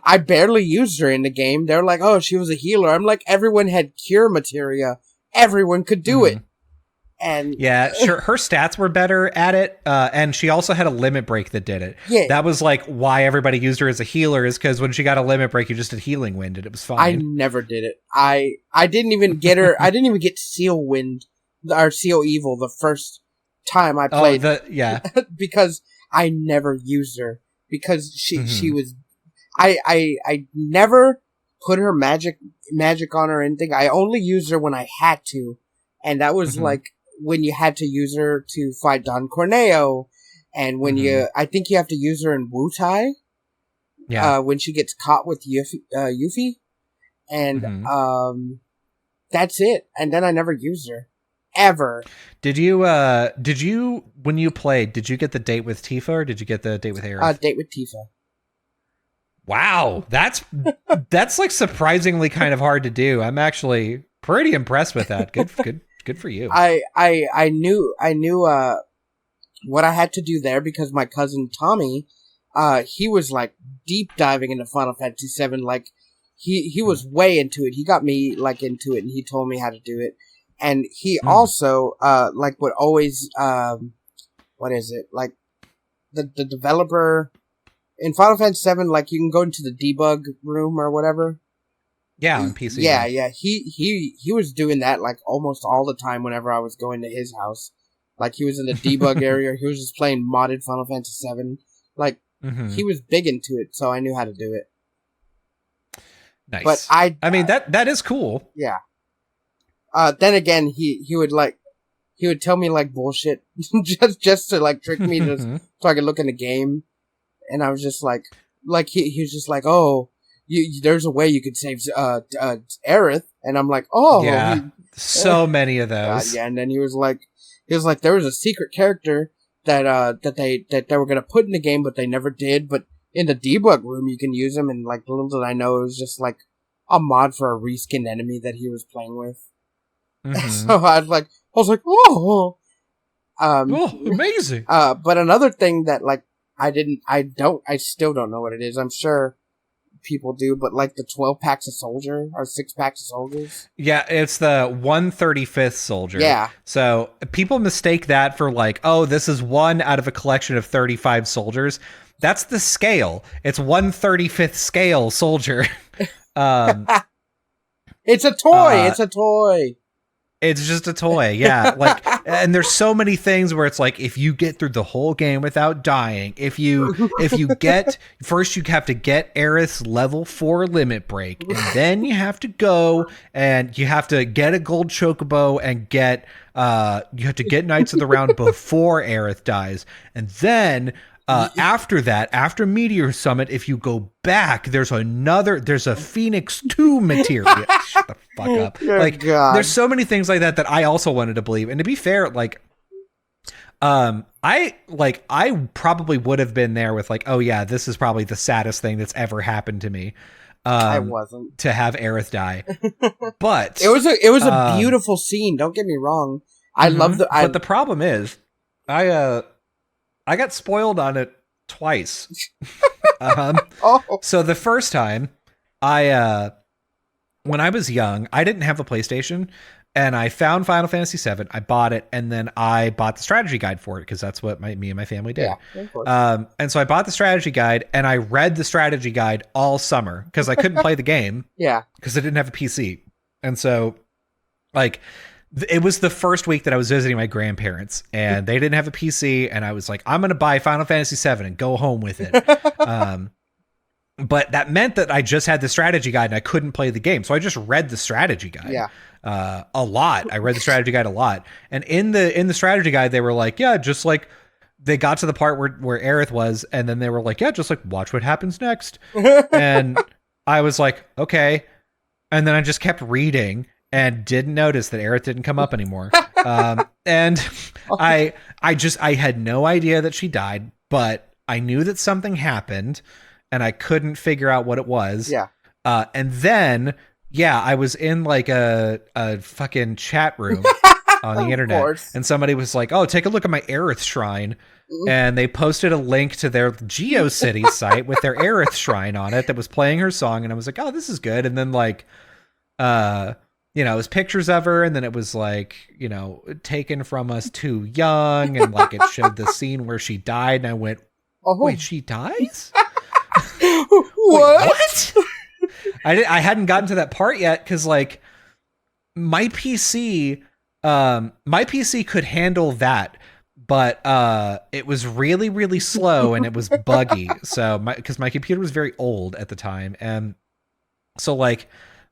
I barely used her in the game. They're like, oh, she was a healer. I'm like, everyone had cure materia. Everyone could do it. And yeah, sure, her stats were better at it, and she also had a limit break that did it. Yeah. That was, like, why everybody used her as a healer, is because when she got a limit break, you just did healing wind, and it was fine. I never did it. I didn't even get her. I didn't even get Seal Wind, or Seal Evil, the first time I played. Yeah. Because I never used her. Because she was... I never put her magic on her or anything. I only used her when I had to, and that was like when you had to use her to fight Don Corneo, and when I think you have to use her in Wu Tai. Yeah. When she gets caught with Yuffie, and that's it. And then I never used her ever. Did you when you played? Did you get the date with Tifa or did you get the date with Aerith? Date with Tifa. Wow, that's like surprisingly kind of hard to do. I'm actually pretty impressed with that. Good for you. I knew what I had to do there because my cousin Tommy, he was like deep diving into Final Fantasy VII. Like he was way into it. He got me like into it, and he told me how to do it. And he also like would always what is it, like the developer in Final Fantasy VII, like you can go into the debug room or whatever. Yeah, on PC. Yeah. He was doing that like almost all the time whenever I was going to his house. Like he was in the debug area. He was just playing modded Final Fantasy VII. Like he was big into it, so I knew how to do it. Nice. But I mean that is cool. Yeah. Then again, he would tell me like bullshit just to like trick me so I could look in the game. And I was just like he was just like, oh, there's a way you could save Aerith, and I'm like, oh, yeah, so many of those. Yeah, and then he was like, there was a secret character that they were gonna put in the game, but they never did. But in the debug room, you can use him, and like little did I know, it was just like a mod for a reskin enemy that he was playing with. So I was like, oh, amazing. But another thing that like I still don't know what it is. I'm sure people do, but like the 12 packs of soldier or 6 packs of soldiers. Yeah, it's the 135th soldier. Yeah. So people mistake that for like, oh, this is one out of a collection of 35 soldiers. That's the scale. It's 135th scale soldier. It's a toy. It's a toy. It's just a toy, yeah. Like, and there's so many things where it's like, if you get through the whole game without dying, if you get first, you have to get Aerith's level 4 limit break, and then you have to go and you have to get a gold chocobo and get you have to get Knights of the Round before Aerith dies, and then. After that, after Meteor Summit, if you go back, there's a Phoenix 2 material. Shut the fuck up. God. There's so many things like that I also wanted to believe. And to be fair, I probably would have been there with like, oh yeah, this is probably the saddest thing that's ever happened to me. I wasn't. To have Aerith die. But it was a beautiful scene, don't get me wrong. I love but the problem is I got spoiled on it twice. So the first time, when I was young, I didn't have a PlayStation, and I found Final Fantasy VII. I bought it, and then I bought the strategy guide for it because that's what me and my family did. Yeah, of course. And so I bought the strategy guide, and I read the strategy guide all summer because I couldn't play the game. Yeah, because I didn't have a PC, and so like. It was the first week that I was visiting my grandparents, and they didn't have a PC, and I was like, I'm going to buy Final Fantasy VII and go home with it. But that meant that I just had the strategy guide, and I couldn't play the game. So I just read the strategy guide a lot. I read the strategy guide a lot. And in the strategy guide, they were like, yeah, just like they got to the part where Aerith was, and then they were like, yeah, just like watch what happens next. And I was like, okay. And then I just kept reading. And didn't notice that Aerith didn't come up anymore. And I had no idea that she died, but I knew that something happened, and I couldn't figure out what it was. Yeah. And then, I was in like a fucking chat room on the internet, and somebody was like, "Oh, take a look at my Aerith shrine." And they posted a link to their GeoCities site with their Aerith shrine on it that was playing her song, and I was like, "Oh, this is good." And then like, it was pictures of her, and then it was like, taken from us too young, and like it showed the scene where she died, and I went, wait, she dies? What? I hadn't gotten to that part yet, because like my PC could handle that, but it was really, really slow and it was buggy. So because my computer was very old at the time, and so like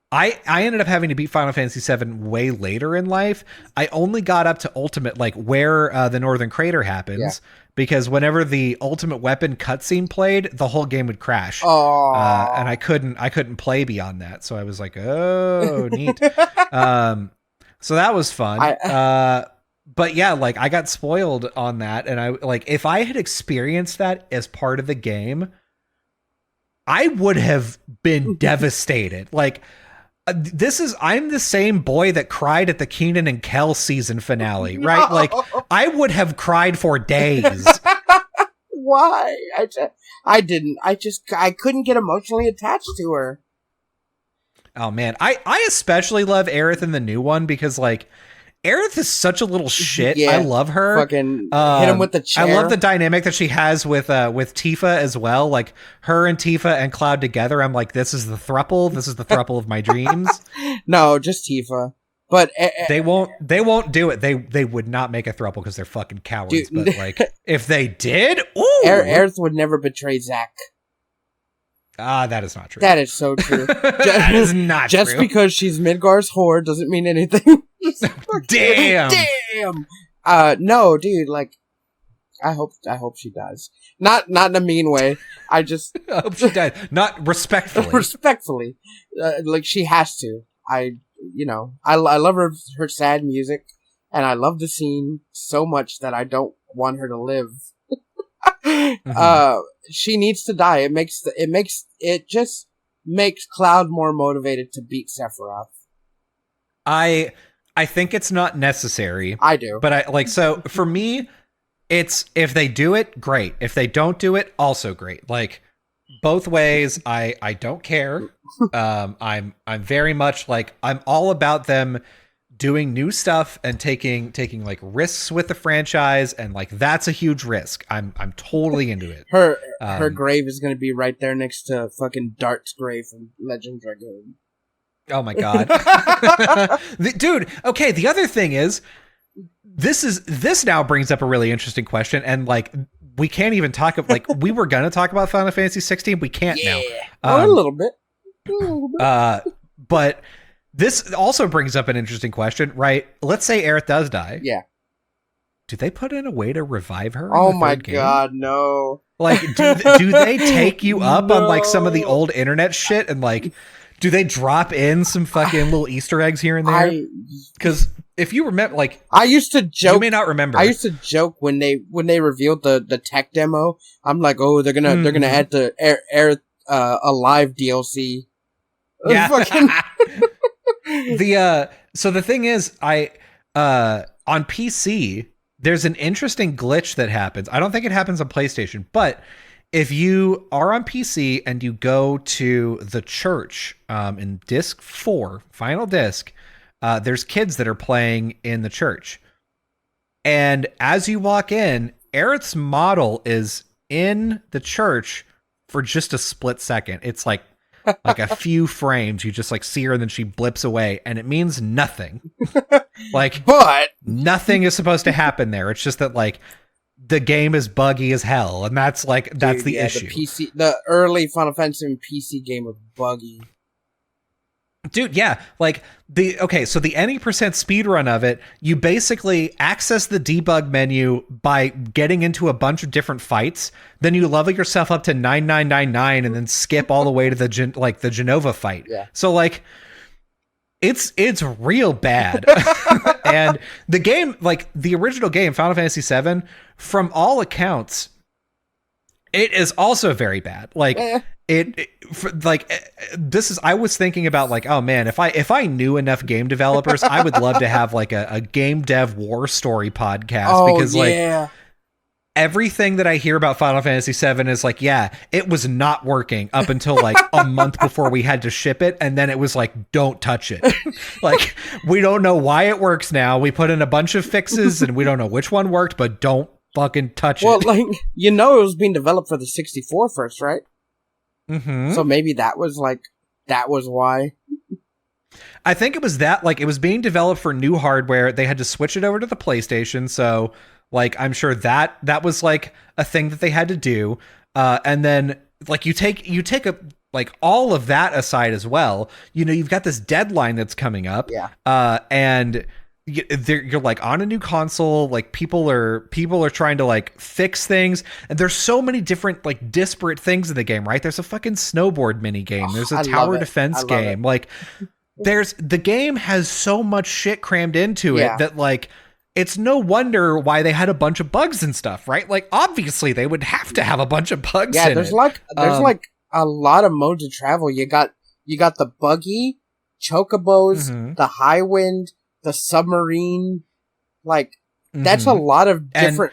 I ended up having to beat Final Fantasy VII way later in life. I only got up to Ultimate, like where the Northern Crater happens, because whenever the Ultimate Weapon cutscene played, the whole game would crash, and I couldn't play beyond that. So I was like, oh, neat. So that was fun. But yeah, like I got spoiled on that, and I like if I had experienced that as part of the game, I would have been devastated. Like. I'm the same boy that cried at the Keenan and Kel season finale, right? Like, I would have cried for days. Why? I didn't. I couldn't get emotionally attached to her. Oh man, I especially love Aerith in the new one because like Aerith is such a little shit. Yeah, I love her. Fucking hit him with the chair. I love the dynamic that she has with Tifa as well. Like her and Tifa and Cloud together. I'm like, this is the thruple. This is the thruple of my dreams. No, just Tifa. But they won't do it. They would not make a thruple because they're fucking cowards. Dude, but like, if they did, ooh, Aerith would never betray Zack. That is not true. That is so true. That is not just true. Because she's Midgar's whore doesn't mean anything. Damn. No, dude. Like, I hope she dies. Not in a mean way. I hope she dies. Not respectfully. Respectfully, like she has to. I love her sad music, and I love the scene so much that I don't want her to live. Mm-hmm. She needs to die. It just makes Cloud more motivated to beat Sephiroth. I think it's not necessary. I do. But so for me, it's if they do it, great. If they don't do it, also great. Like both ways, I don't care. I'm very much like I'm all about them doing new stuff and taking like risks with the franchise, and like that's a huge risk. I'm totally into it. Her grave is going to be right there next to fucking Dart's grave from Legend Dragoon. Oh my god. Dude, okay, the other thing is this now brings up a really interesting question, and like we can't even talk about like we were going to talk about Final Fantasy 16, we can't now. A little bit. But this also brings up an interesting question, right? Let's say Aerith does die. Yeah. Do they put in a way to revive her? Oh my god, no. Like, do they take you up on like some of the old internet shit and like, do they drop in some fucking little Easter eggs here and there? Because if you remember, like, I used to joke. You may not remember. I used to joke when they revealed the tech demo. I'm like, oh, they're gonna add the Aerith Alive DLC. Yeah. So the thing is, on PC, there's an interesting glitch that happens. I don't think it happens on PlayStation, but if you are on PC and you go to the church in disc 4, final disc, there's kids that are playing in the church. And as you walk in, Aerith's model is in the church for just a split second. It's like a few frames. You just like see her and then she blips away, and it means nothing. Like, but nothing is supposed to happen there. It's just that like the game is buggy as hell, and that's the issue. The early Final Fantasy PC game was buggy. Dude, yeah, like so the any % speedrun of it, you basically access the debug menu by getting into a bunch of different fights, then you level yourself up to 9999 and then skip all the way to the Genova fight. Yeah. So like it's real bad. And the game, like the original game, Final Fantasy VII, from all accounts, it is also very bad. Like I was thinking about like, oh man, if I knew enough game developers, I would love to have like a game dev war story podcast, because like everything that I hear about Final Fantasy VII is like, yeah, it was not working up until like a month before we had to ship it, and then it was like, don't touch it. Like, we don't know why it works now. We put in a bunch of fixes and we don't know which one worked, but don't fucking touch it. Well, like, it was being developed for the 64 first, right? Mm-hmm. So maybe that was why. I think it was that, like, it was being developed for new hardware. They had to switch it over to the PlayStation. So Like, I'm sure that was like a thing that they had to do. And then like you take a like all of that aside as well, you know, you've got this deadline that's coming up. Yeah. And you're like on a new console, like people are trying to like fix things, and there's so many different like disparate things in the game, right? There's a fucking snowboard mini game, there's a tower defense game, like the game has so much shit crammed into it that like it's no wonder why they had a bunch of bugs and stuff, right? Like obviously they would have to have a bunch of bugs in there's it. like a lot of modes of travel. You got the buggy, chocobos, the high wind, the submarine, like that's a lot of different.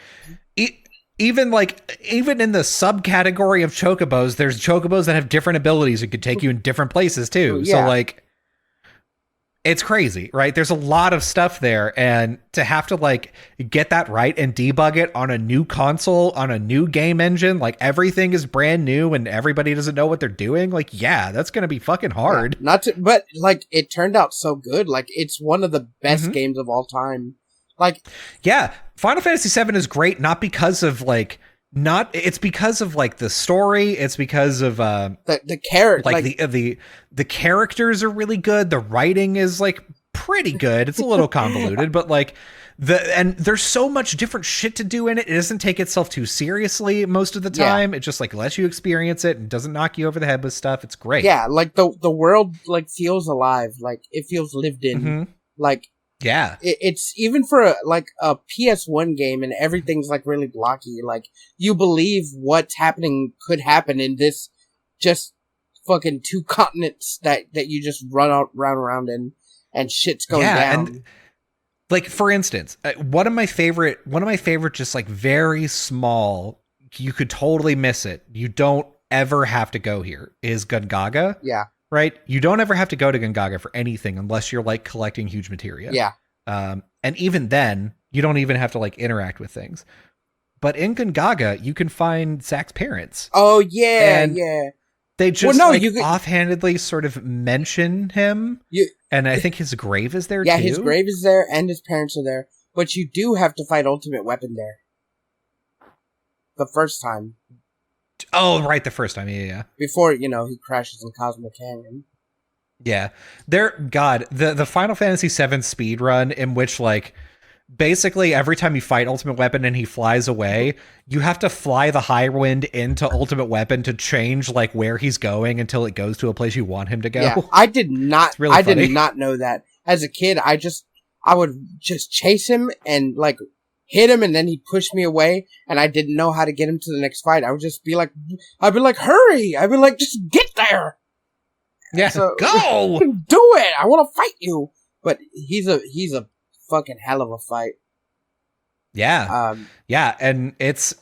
Even in the subcategory of chocobos, there's chocobos that have different abilities that could take you in different places too. So like, it's crazy, right? There's a lot of stuff there, and to have to like get that right and debug it on a new console, on a new game engine, like everything is brand new and everybody doesn't know what they're doing. Like, yeah, that's going to be fucking hard. But like it turned out so good. Like it's one of the best games of all time. Like, yeah, Final Fantasy VII is great, not because of like, it's because of like the story. It's because of the character, like the characters are really good. The writing is like pretty good. It's a little convoluted, but like and there's so much different shit to do in it. It doesn't take itself too seriously most of the time. It just like lets you experience it and doesn't knock you over the head with stuff. It's great. Yeah, like the world like feels alive. Like it feels lived in. Like. Yeah, it's even for a PS1 game, and everything's like really blocky. Like you believe what's happening could happen in this just fucking 2 continents that you just run around in, and shit's going down. And like for instance, one of my favorite just like very small, you could totally miss it, you don't ever have to go here, is Gungaga. Yeah. Right? You don't ever have to go to Gungaga for anything unless you're like collecting huge materia. Yeah. And even then, you don't even have to like interact with things. But in Gungaga, you can find Zack's parents. Oh yeah, yeah. They just offhandedly sort of mention him. And I think his grave is there too. Yeah, his grave is there and his parents are there. But you do have to fight Ultimate Weapon there. The first time. Oh, right, the first time, yeah. Before, he crashes in Cosmo Canyon. Yeah. The Final Fantasy VII speedrun in which, like, basically every time you fight Ultimate Weapon and he flies away, you have to fly the high wind into Ultimate Weapon to change, like, where he's going until it goes to a place you want him to go. Yeah, I did not did not know that. As a kid, I would just chase him and, like, hit him, and then he'd push me away, and I didn't know how to get him to the next fight. I would just be like, hurry! I'd be like, just get there! Yeah, so, go! Do it! I want to fight you! But he's a fucking hell of a fight. Yeah. Yeah, and it's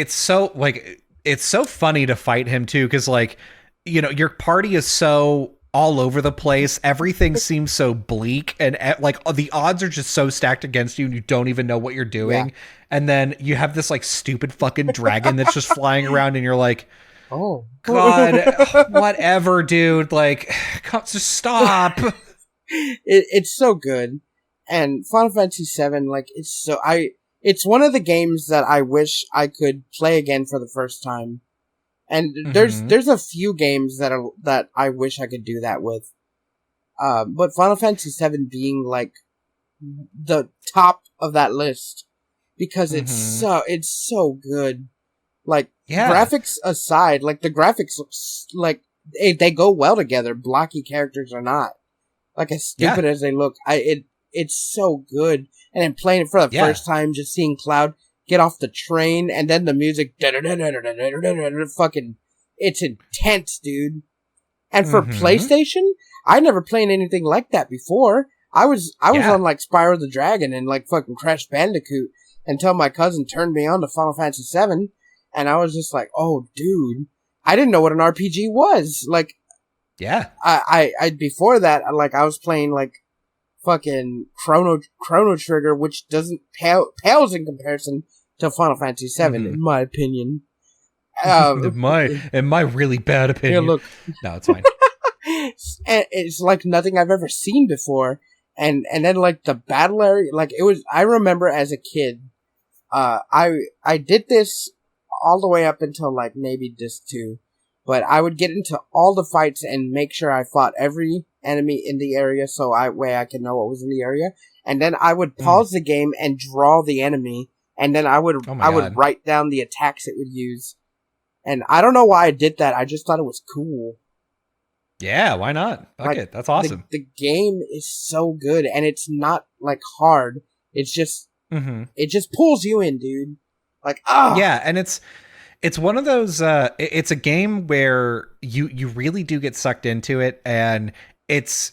so, like, it's so funny to fight him, too, because, like, your party is so all over the place. Everything seems so bleak, and like the odds are just so stacked against you, and you don't even know what you're doing. Yeah. And then you have this like stupid fucking dragon that's just flying around, and you're like, oh god, whatever, dude. Like, just stop. It's so good, and Final Fantasy VII, like it's one of the games that I wish I could play again for the first time. And there's a few games that I wish I could do that with. But Final Fantasy VII being like the top of that list because it's so good. Like, graphics aside, like the graphics like they go well together. Blocky characters are not. Like, as stupid as they look, it's so good. And then playing it for the first time, just seeing Cloud get off the train, and then the music, fucking, it's intense, dude. And for PlayStation, I never played anything like that before. I was on like Spyro the Dragon and like fucking Crash Bandicoot until my cousin turned me on to Final Fantasy VII, and I was just like, oh, dude, I didn't know what an RPG was. Like, I before that, like, I was playing like fucking Chrono Trigger, which doesn't pales in comparison to Final Fantasy VII, in my opinion. In my really bad opinion. Yeah, look. No, it's fine. It's like nothing I've ever seen before. And then like the battle area, like I remember as a kid, I did this all the way up until like maybe disc 2. But I would get into all the fights and make sure I fought every enemy in the area so I could know what was in the area. And then I would pause the game and draw the enemy, and then I would write down the attacks it would use. And I don't know why I did that. I just thought it was cool. Yeah, why not? Fuck it. That's awesome. The game is so good, and it's not like hard. It's just it just pulls you in, dude. Like yeah, and it's one of those it's a game where you really do get sucked into it, and it's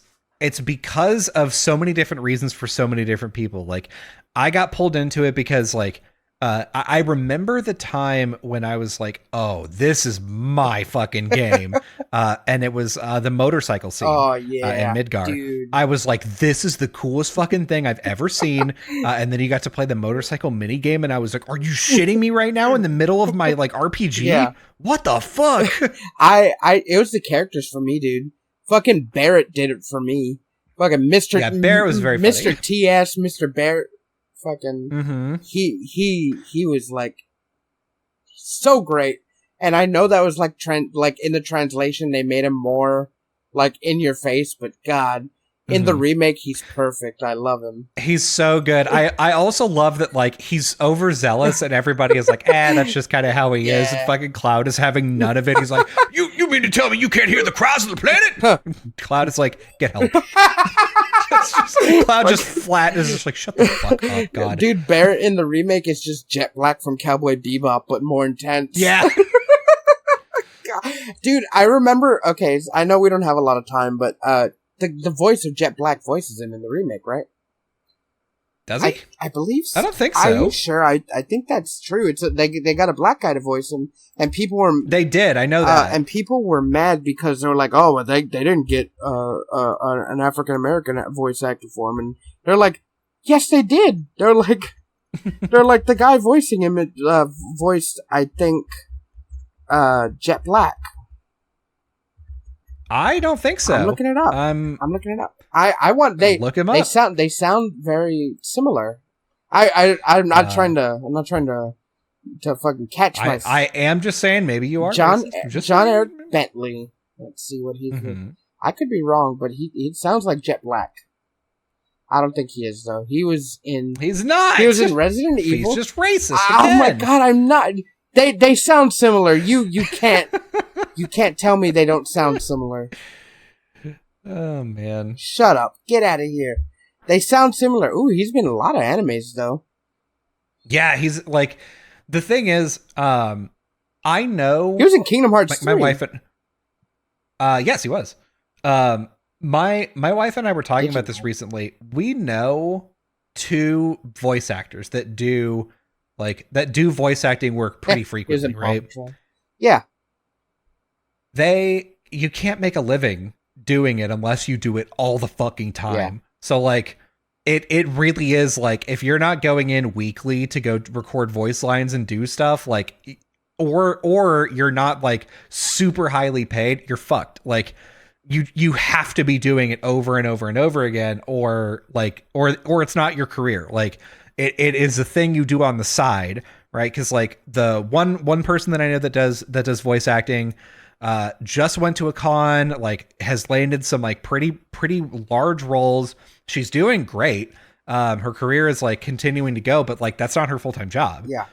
because of so many different reasons for so many different people. Like I got pulled into it because like I remember the time when I was like, oh, this is my fucking game. And it was the motorcycle scene in Midgar. Dude. I was like, this is the coolest fucking thing I've ever seen. And then you got to play the motorcycle mini game, and I was like, are you shitting me right now in the middle of my like RPG? Yeah. What the fuck? It was the characters for me, dude. Fucking Barrett did it for me. Fucking Mr. Yeah, Barrett was very Mr. funny. TS, Mr. Barrett. Fucking he was like so great, and I know that was like in the translation they made him more like in your face, but God, in the remake he's perfect. I love him. He's so good. I also love that like he's overzealous and everybody is like, that's just kind of how he is. And fucking Cloud is having none of it. He's like, you mean to tell me you can't hear the cries of the planet? Cloud is like, get help. Cloud just flat is just like, shut the fuck up, God. Dude, Barrett in the remake is just Jet Black from Cowboy Bebop, but more intense. Yeah. Dude, I remember, okay, I know we don't have a lot of time, but the voice of Jet Black voices him in the remake, right? Does he? I believe so. I don't think so. Are you sure? I think that's true. They got a black guy to voice him, and people were... They did, I know that. And people were mad because they were like, oh, well, they didn't get an African-American voice actor for him, and they're like, yes, they did. They're like, the guy voicing him voiced, I think, Jet Black. I don't think so. I'm looking it up. I'm looking it up. I want look him up. They sound very similar. I'm not trying to fucking catch myself. I am just saying maybe you are. John Eric Bentley. Let's see what he's doing. I could be wrong, but he sounds like Jet Black. I don't think he is though. He was in. He's not. He was in Resident Evil. He's just racist. Oh my God! I'm not. They sound similar. You can't. You can't tell me they don't sound similar. Oh, man. Shut up. Get out of here. They sound similar. Ooh, he's been in a lot of animes, though. Yeah, he's, like... The thing is, I know... He was in Kingdom Hearts 3. My wife and... yes, he was. My wife and I were talking about this recently. We know 2 voice actors that do voice acting work pretty frequently, right? Yeah. You can't make a living doing it unless you do it all the fucking time. Yeah. So like it really is like if you're not going in weekly to go record voice lines and do stuff like or you're not like super highly paid, you're fucked. Like you have to be doing it over and over and over again or it's not your career. Like it is a thing you do on the side, right? Because like the one person that I know that does voice acting just went to a con, like has landed some like pretty large roles. She's doing great. Her career is like continuing to go, but like that's not her full-time job. Yeah.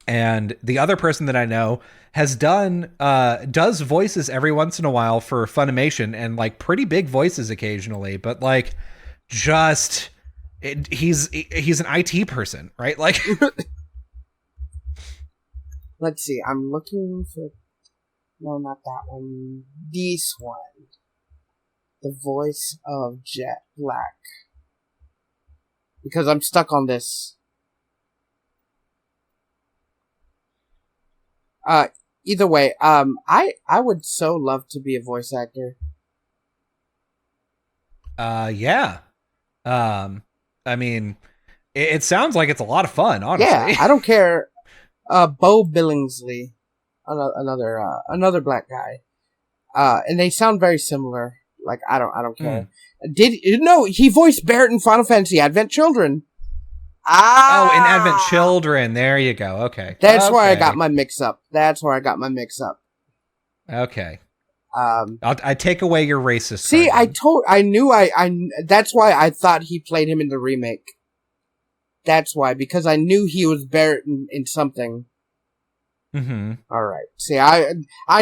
And the other person that I know has does voices every once in a while for Funimation and like pretty big voices occasionally, but like just he's an IT person, right? Like let's see. I'm looking for. No, not that one. This one. The voice of Jet Black. Because I'm stuck on this. Either way, I would so love to be a voice actor. Yeah. I mean, it sounds like it's a lot of fun, honestly. Yeah, I don't care. Bo Billingsley. Another black guy, and they sound very similar. Like I don't care. He voiced Barrett in Final Fantasy Advent Children? Oh, in Advent Ah, Children. There you go. Okay. that's where I got Okay. my mix up. That's where I got my mix up. Okay. Um, I take away your racist see, card then. I knew that's why I thought he played him in the remake. That's why, because I knew he was Barrett in something. Mm-hmm. Alright. See, I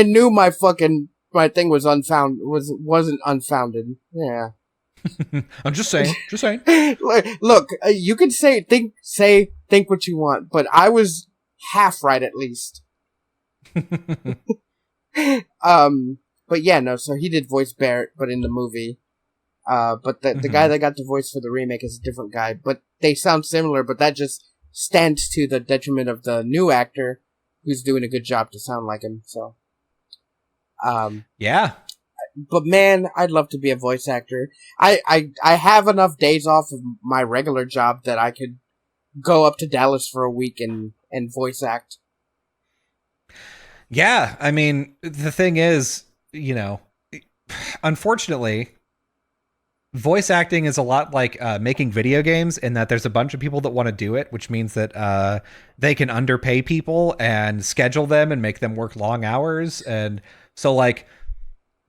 knew my thing wasn't unfounded. Yeah. I'm just saying. Just saying. Look, you can think what you want, but I was half right at least. But yeah, no, so he did voice Barrett, but in the movie. But the guy that got the voice for the remake is a different guy, but they sound similar, but that just stands to the detriment of the new actor who's doing a good job to sound like him, so. Yeah. But man, I'd love to be a voice actor. I have enough days off of my regular job that I could go up to Dallas for a week and voice act. Yeah. I mean, the thing is, unfortunately, voice acting is a lot like making video games in that there's a bunch of people that want to do it, which means that they can underpay people and schedule them and make them work long hours. And so, like,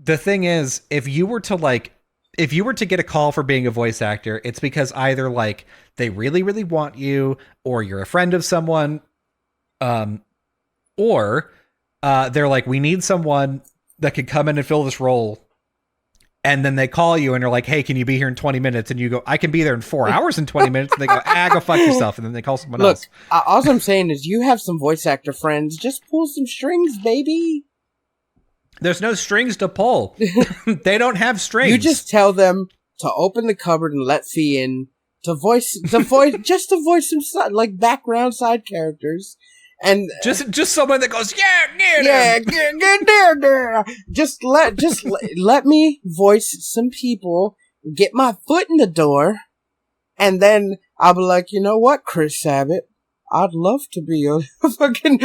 the thing is, if you were to get a call for being a voice actor, it's because either like they really, really want you, or you're a friend of someone, or they're like, we need someone that can come in and fill this role. And then they call you and they're like, hey, can you be here in 20 minutes? And you go, I can be there in 4 hours and 20 minutes. And they go, go fuck yourself. And then they call someone else. Look, all I'm saying is you have some voice actor friends. Just pull some strings, baby. There's no strings to pull. They don't have strings. You just tell them to open the cupboard and let Fee in to voice just to voice some like background side characters, and just someone that goes get. Just let me voice some people, get my foot in the door, and then I'll be like, you know what, Chris Sabat, I'd love to be a fucking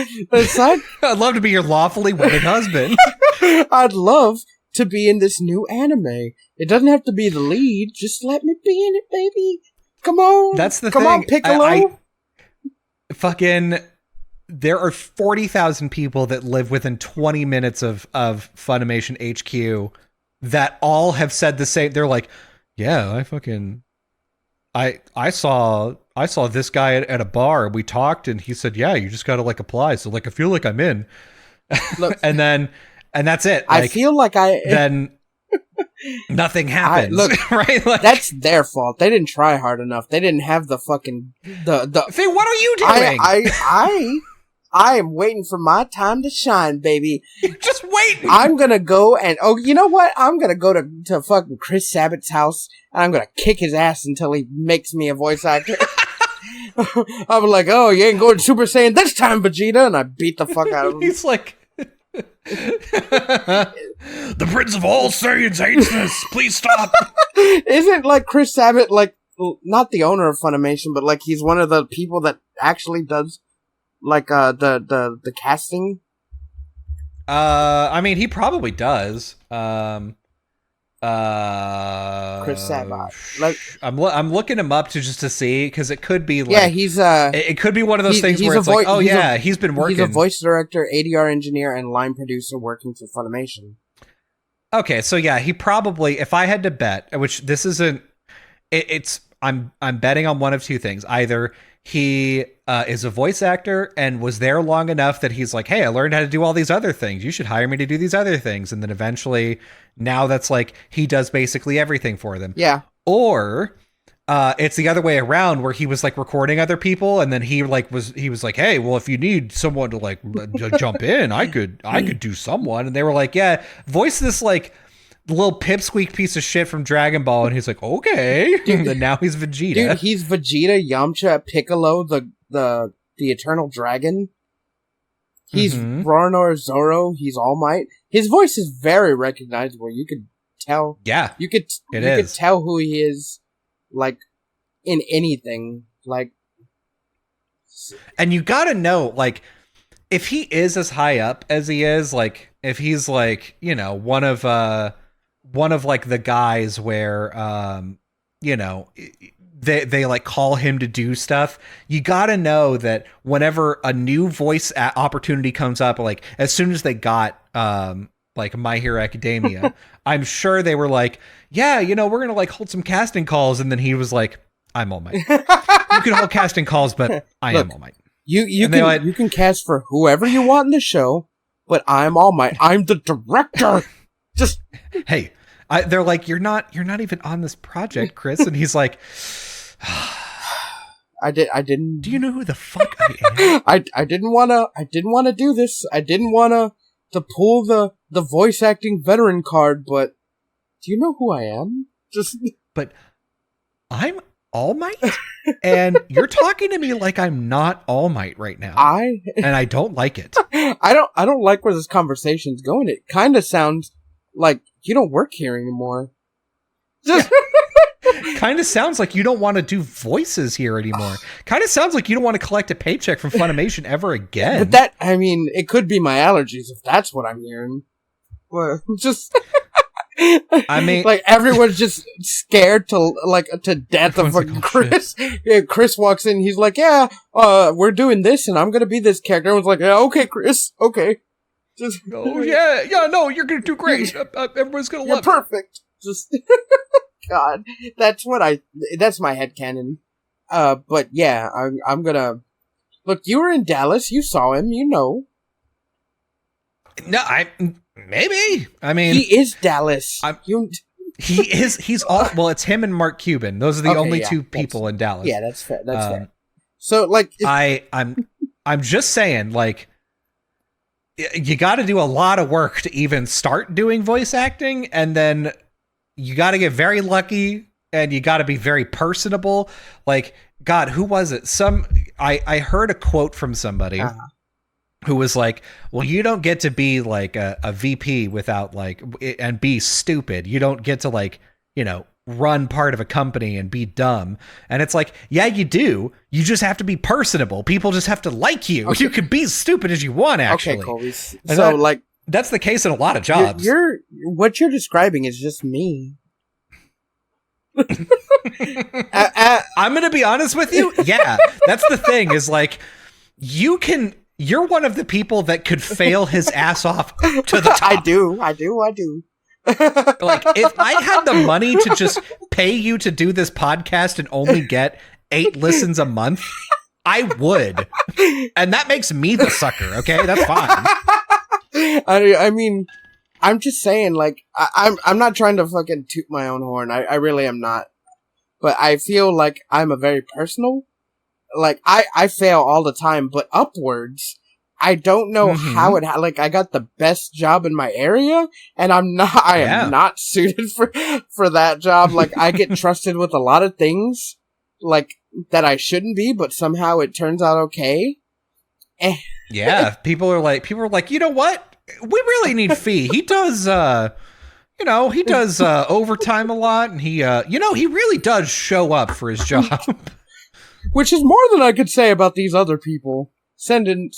side. I'd love to be your lawfully wedded husband. I'd love to be in this new anime. It doesn't have to be the lead. Just let me be in it, baby. Come on. That's the thing. Come on, Piccolo. There are 40,000 people that live within 20 minutes of Funimation HQ that all have said the same. They're like, yeah, I saw this guy at a bar. We talked and he said, yeah, you just got to like apply. So like, I feel like I'm in. Look, and that's it. Like, I feel like then nothing happens. Look, right? Like, that's their fault. They didn't try hard enough. They didn't have the fucking Faye, what are you doing? I am waiting for my time to shine, baby. Just wait. I'm gonna go and you know what? I'm gonna go to fucking Chris Sabat's house and I'm gonna kick his ass until he makes me a voice actor. I'm like, oh, you ain't going Super Saiyan this time, Vegeta, and I beat the fuck out of him. He's like, the Prince of all Saiyans hates this. Please stop. Isn't like Chris Sabat like not the owner of Funimation, but like he's one of the people that actually does like the casting? I mean, he probably does. Chris Sabat. Like, I'm looking him up to see, because it could be like, yeah, he's it could be one of those things where it's like, oh yeah, he's been working. He's a voice director, ADR engineer, and line producer working for Funimation. Okay, so yeah, he probably, if I had to bet, which this isn't, I'm betting on one of two things. Either he is a voice actor and was there long enough that he's like, hey, I learned how to do all these other things. You should hire me to do these other things. And then eventually, now that's like, he does basically everything for them. Yeah. Or it's the other way around, where he was like recording other people, and then he was like, hey, well, if you need someone to like jump in, I could do someone. And they were like, yeah, voice this like little pipsqueak piece of shit from Dragon Ball. And he's like, okay. And then now he's Vegeta. Dude, he's Vegeta, Yamcha, Piccolo, the Eternal Dragon. He's Ragnar Zoro. He's All Might. His voice is very recognizable. You could tell. Yeah, you could tell who he is, like, in anything. Like, and you gotta know, like, if he is as high up as he is, like, if he's like, you know, one of like the guys where, you know, they like call him to do stuff. You got to know that whenever a new voice opportunity comes up, like as soon as they got like My Hero Academia, I'm sure they were like, yeah, you know, we're going to like hold some casting calls. And then he was like, I'm All Might. You can hold casting calls, but I am All Might. You can cast for whoever you want in the show, but I'm All Might. I'm the director. Just hey, they're like, you're not even on this project, Chris. And he's like, I didn't. Do you know who the fuck I am? I didn't want to do this. I didn't want to pull the voice acting veteran card, but do you know who I am? But I'm All Might, and you're talking to me like I'm not All Might right now. And I don't like it. I don't like where this conversation's going. It kind of sounds like you don't work here anymore. Kind of sounds like you don't want to do voices here anymore. Kind of sounds like you don't want to collect a paycheck from Funimation ever again. But I mean, it could be my allergies if that's what I'm hearing. Well, just, I mean, like everyone's just scared to death of fucking Chris. Yeah, Chris walks in, he's like, yeah, we're doing this and I'm gonna be this character. Everyone's like, yeah, okay, Chris, okay. Just, oh yeah, no, you're gonna do great. Everyone's gonna love it. Perfect. Just, God, that's my headcanon. But yeah, I'm gonna, look, you were in Dallas, you saw him, you know. No, maybe. I mean, he is Dallas. He's all, well, it's him and Mark Cuban. Those are the only two people in Dallas. Yeah, that's fair. That's fair. So, like, I'm just saying, like, you got to do a lot of work to even start doing voice acting, and then you got to get very lucky, and you got to be very personable. Like, God, who was it? I heard a quote from somebody who was like, well, you don't get to be like a VP without like, and be stupid. You don't get to like, you know, run part of a company and be dumb. And it's like, yeah, you do. You just have to be personable. People just have to like you. Okay. You can be as stupid as you want, actually. Okay, Colby. So, that's the case in a lot of jobs. What you're describing is just me. I'm going to be honest with you. Yeah, that's the thing is like, you're one of the people that could fail his ass off to the top. I do. Like, if I had the money to just pay you to do this podcast and only get 8 listens a month, I would. And that makes me the sucker, okay? That's fine. I mean, I'm just saying, like, I'm not trying to fucking toot my own horn. I really am not. But I feel like I'm a very personal. Like, I fail all the time, but upwards. I don't know how like, I got the best job in my area, and I am not suited for that job. Like, I get trusted with a lot of things, like, that I shouldn't be, but somehow it turns out okay. Yeah, people are like, you know what? We really need Fee. He does, overtime a lot, and he really does show up for his job. Which is more than I could say about these other people. Sending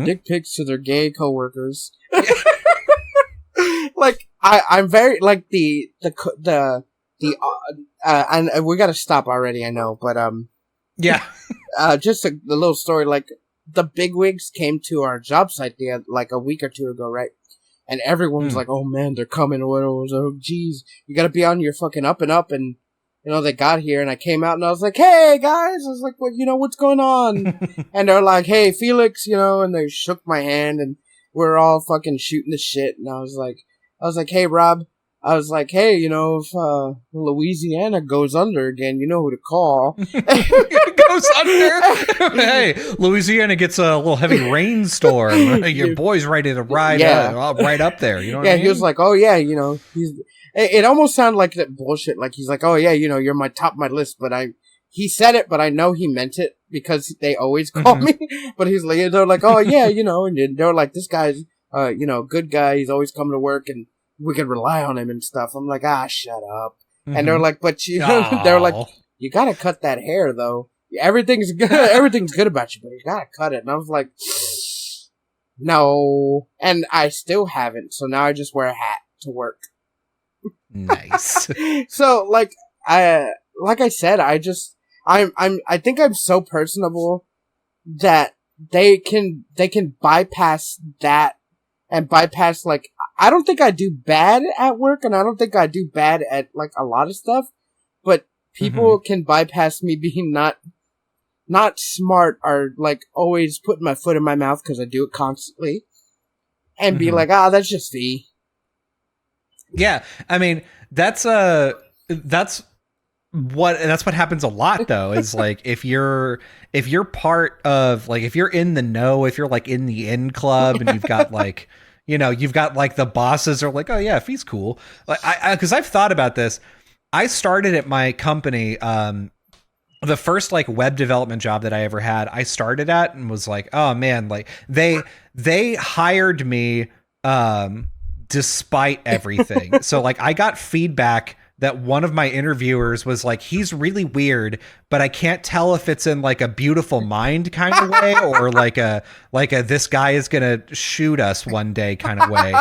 dick pics to their gay coworkers. Like, I'm very, like, and we gotta stop already, I know, but, yeah. Just a little story, like, the bigwigs came to our job site like a week or two ago, right? And everyone was like, oh man, they're coming, oh geez, you gotta be on your fucking up and up, and, you know, they got here, and I came out, and I was like, hey, guys! I was like, well, you know, what's going on? And they're like, hey, Felix, you know, and they shook my hand, and we're all fucking shooting the shit, and I was like, hey, Rob, I was like, hey, you know, if Louisiana goes under again, you know who to call. Goes under? Hey, Louisiana gets a little heavy rainstorm. Your boy's ready to ride right up there, you know what I mean? He was like, oh, yeah, you know, it almost sounded like that bullshit. Like, he's like, oh, yeah, you know, you're top of my list. But he said it, but I know he meant it because they always call me. But he's like, they're like, oh, yeah, you know, and they're like, this guy's, good guy. He's always coming to work and we can rely on him and stuff. I'm like, shut up. And they're like, but they're like, you gotta cut that hair though. Everything's good. Everything's good about you, but you gotta cut it. And I was like, no. And I still haven't. So now I just wear a hat to work. Nice. So, like I said, I think I'm so personable that they can bypass that and bypass, like, I don't think I do bad at work, and I don't think I do bad at, like, a lot of stuff, but people can bypass me being not smart, or, like, always putting my foot in my mouth because I do it constantly, and be like, that's just V. Yeah, I mean, that's what happens a lot, though, is like if you're part of, like, if you're in the know, if you're like in the in club, and you've got like, you've got like the bosses are like, oh yeah, if he's cool, like because I've thought about this. I started at my company, the first like web development job that I ever had, I started at and was like, oh man, like they hired me despite everything. So like I got feedback that one of my interviewers was like, he's really weird, but I can't tell if it's in like a beautiful mind kind of way or like a this guy is gonna shoot us one day kind of way.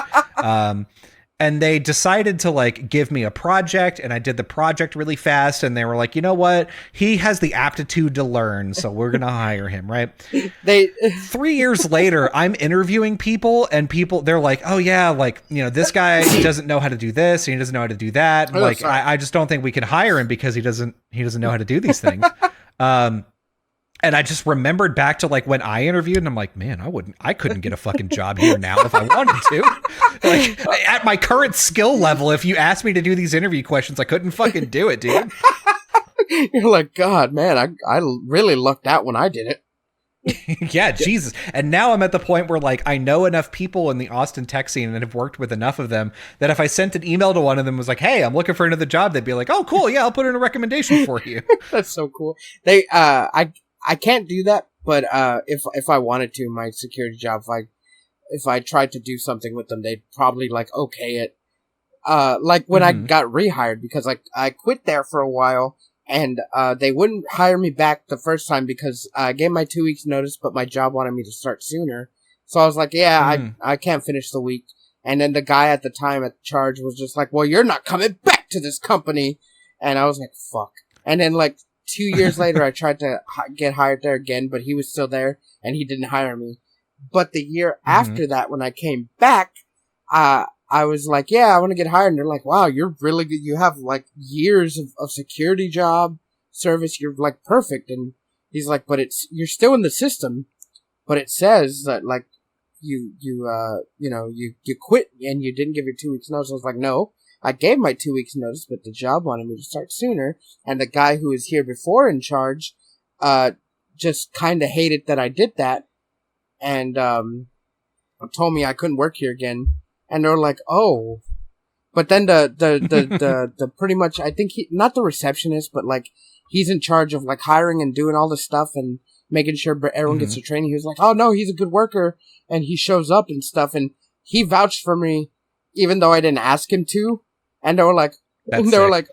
And they decided to like give me a project, and I did the project really fast, and they were like, you know what? He has the aptitude to learn, so we're going to hire him, right? 3 years later, I'm interviewing people, and they're like, oh yeah, like, this guy doesn't know how to do this, and he doesn't know how to do that. And like, I just don't think we can hire him because he doesn't know how to do these things. And I just remembered back to like when I interviewed, and I'm like, man, I couldn't get a fucking job here now if I wanted to. Like at my current skill level, if you asked me to do these interview questions, I couldn't fucking do it, dude. You're like, God, man, I really lucked out when I did it. Yeah, Jesus. And now I'm at the point where like I know enough people in the Austin tech scene and have worked with enough of them that if I sent an email to one of them was like, hey, I'm looking for another job, they'd be like, oh, cool, yeah, I'll put in a recommendation for you. That's so cool. I can't do that, but if I wanted to, my security job, if I tried to do something with them, they'd probably like okay it. Like when I got rehired, because like I quit there for a while, and they wouldn't hire me back the first time because I gave my 2 weeks notice, but my job wanted me to start sooner. So I was like, yeah, I can't finish the week. And then the guy at the time at charge was just like, well, you're not coming back to this company. And I was like, fuck. And then like 2 years later, I tried to get hired there again, but he was still there, and he didn't hire me. But the year after that, when I came back, I was like, yeah, I want to get hired. And they're like, wow, you're really good. You have like years of security job service. You're like perfect. And he's like, but you're still in the system, but it says that like you quit and you didn't give your 2 weeks notice. I was like, no. I gave my 2 weeks notice, but the job wanted me to start sooner. And the guy who was here before in charge, just kind of hated that I did that. And, told me I couldn't work here again. And they were like, oh. But then the pretty much, I think not the receptionist, but like, he's in charge of like hiring and doing all this stuff and making sure everyone gets their training. He was like, oh no, he's a good worker. And he shows up and stuff. And he vouched for me, even though I didn't ask him to. And they were like,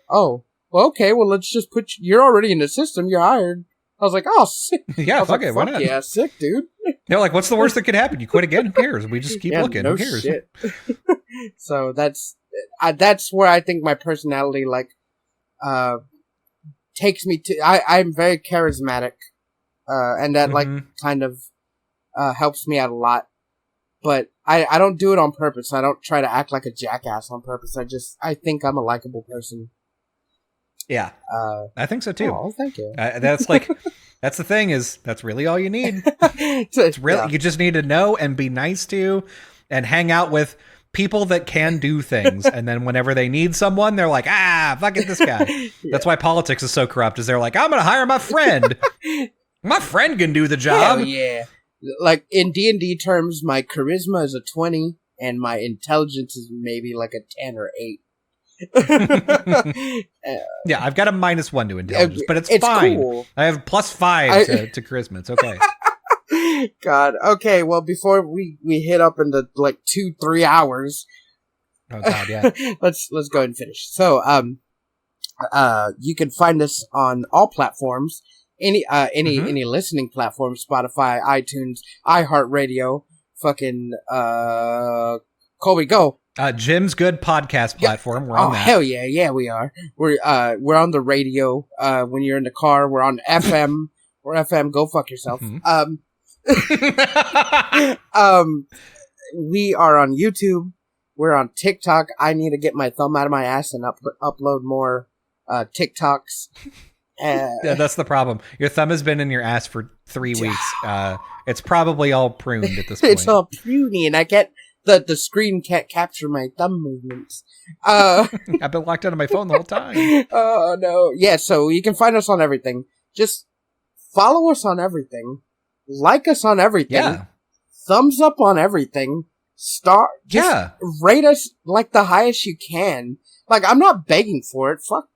oh, well, okay, well, let's just you're already in the system, you're hired. I was like, oh, sick. Yeah, fuck it, why not? Yeah, sick, dude. They're like, what's the worst that could happen? You quit again? Who cares? We just keep looking. No Who cares? Shit. So that's where I think my personality, like, takes me to, I'm very charismatic, and that, like, kind of, helps me out a lot. But I don't do it on purpose. I don't try to act like a jackass on purpose. I think I'm a likable person. Yeah. I think so too. Oh, thank you. That's like, that's the thing is that's really all you need. It's really, you just need to know and be nice to and hang out with people that can do things. And then whenever they need someone, they're like, fuck it, this guy. Yeah. That's why politics is so corrupt is they're like, I'm going to hire my friend. My friend can do the job. Hell yeah. Like, in D&D terms, my charisma is a 20, and my intelligence is maybe like a 10 or 8. Yeah, I've got a -1 to intelligence, but it's fine. Cool. I have +5 to charisma. It's okay. God. Okay, well, before we hit up into, like, 2-3 hours. Oh, God, yeah. let's go ahead and finish. So, you can find us on all platforms. Any listening platform, Spotify, iTunes, iHeartRadio, fucking, Colby, go. Jim's good podcast platform. We're on that. Hell yeah, yeah we are. We're on the radio. When you're in the car, we're on FM. We're FM. Go fuck yourself. Mm-hmm. We are on YouTube. We're on TikTok. I need to get my thumb out of my ass and upload more TikToks. Yeah, that's the problem. Your thumb has been in your ass for 3 weeks. It's probably all pruned at this point. It's all pruny, and I can't. The screen can't capture my thumb movements. I've been locked out of my phone the whole time. Oh no! Yeah, so you can find us on everything. Just follow us on everything. Like us on everything. Yeah. Thumbs up on everything. Rate us like the highest you can. Like, I'm not begging for it. Fuck.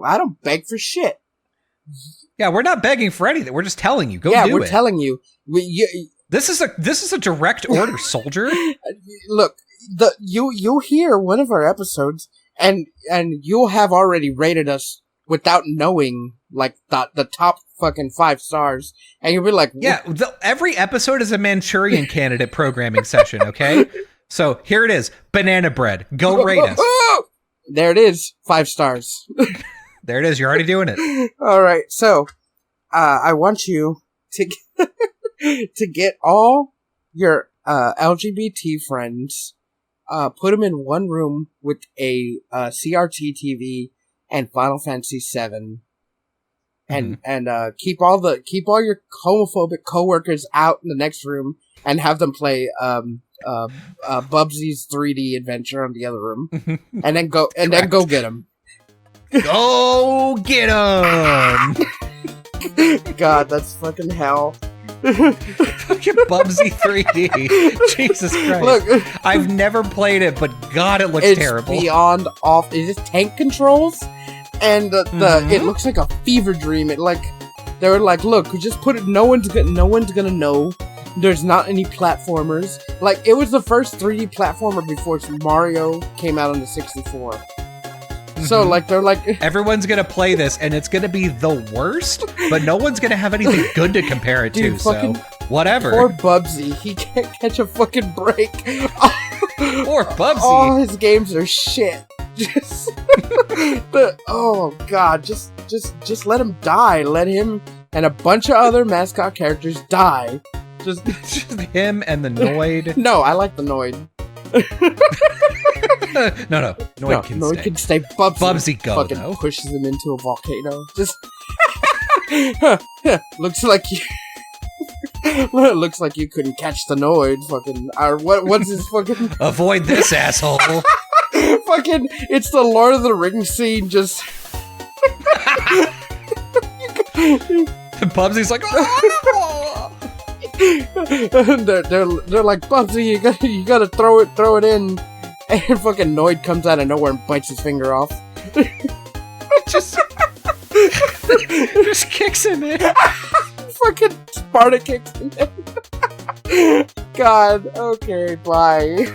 I don't beg for shit. Yeah, we're not begging for anything. We're just telling you. Go do it. Yeah, we're telling you. This is a direct order, soldier. Look, you'll hear one of our episodes, and you'll have already rated us without knowing, like, the top fucking 5 stars, and you'll be like, yeah, every episode is a Manchurian Candidate programming session, okay? So here it is, banana bread. Go rate us. There it is, 5 stars. There it is. You're already doing it. All right, so I want you to to get all your LGBT friends, put them in one room with a CRT TV and Final Fantasy VII. And keep all your homophobic coworkers out in the next room and have them play Bubsy's 3D adventure on the other room, and then go get them. Go get them! God, that's fucking hell. Fucking Bubsy 3D. Jesus Christ! Look, I've never played it, but God, it looks terrible. It's beyond off. It's just tank controls. And it looks like a fever dream. They were like, look, we just put it. No one's gonna know. There's not any platformers. Like, it was the first 3D platformer before Mario came out on the 64. So like, they're like, everyone's gonna play this, and it's gonna be the worst. But no one's gonna have anything good to compare it to. So whatever. Poor Bubsy, he can't catch a fucking break. Poor Bubsy. All his games are shit. Just oh god, just let him die. Let him and a bunch of other mascot characters die. Just him and the Noid. No, I like the Noid. No, Noid can stay. Bubsy go fucking though. Pushes him into a volcano. Just looks like you. Looks like you couldn't catch the Noid. Fucking, or what's his fucking? Avoid this asshole. Fucking, it's the Lord of the Rings scene. Just Bubsy's like, oh! they're like, Bubsy, you gotta throw it in, and fucking Noid comes out of nowhere and bites his finger off. just kicks him in. Fucking Sparta kicks him in. God. Okay. Bye.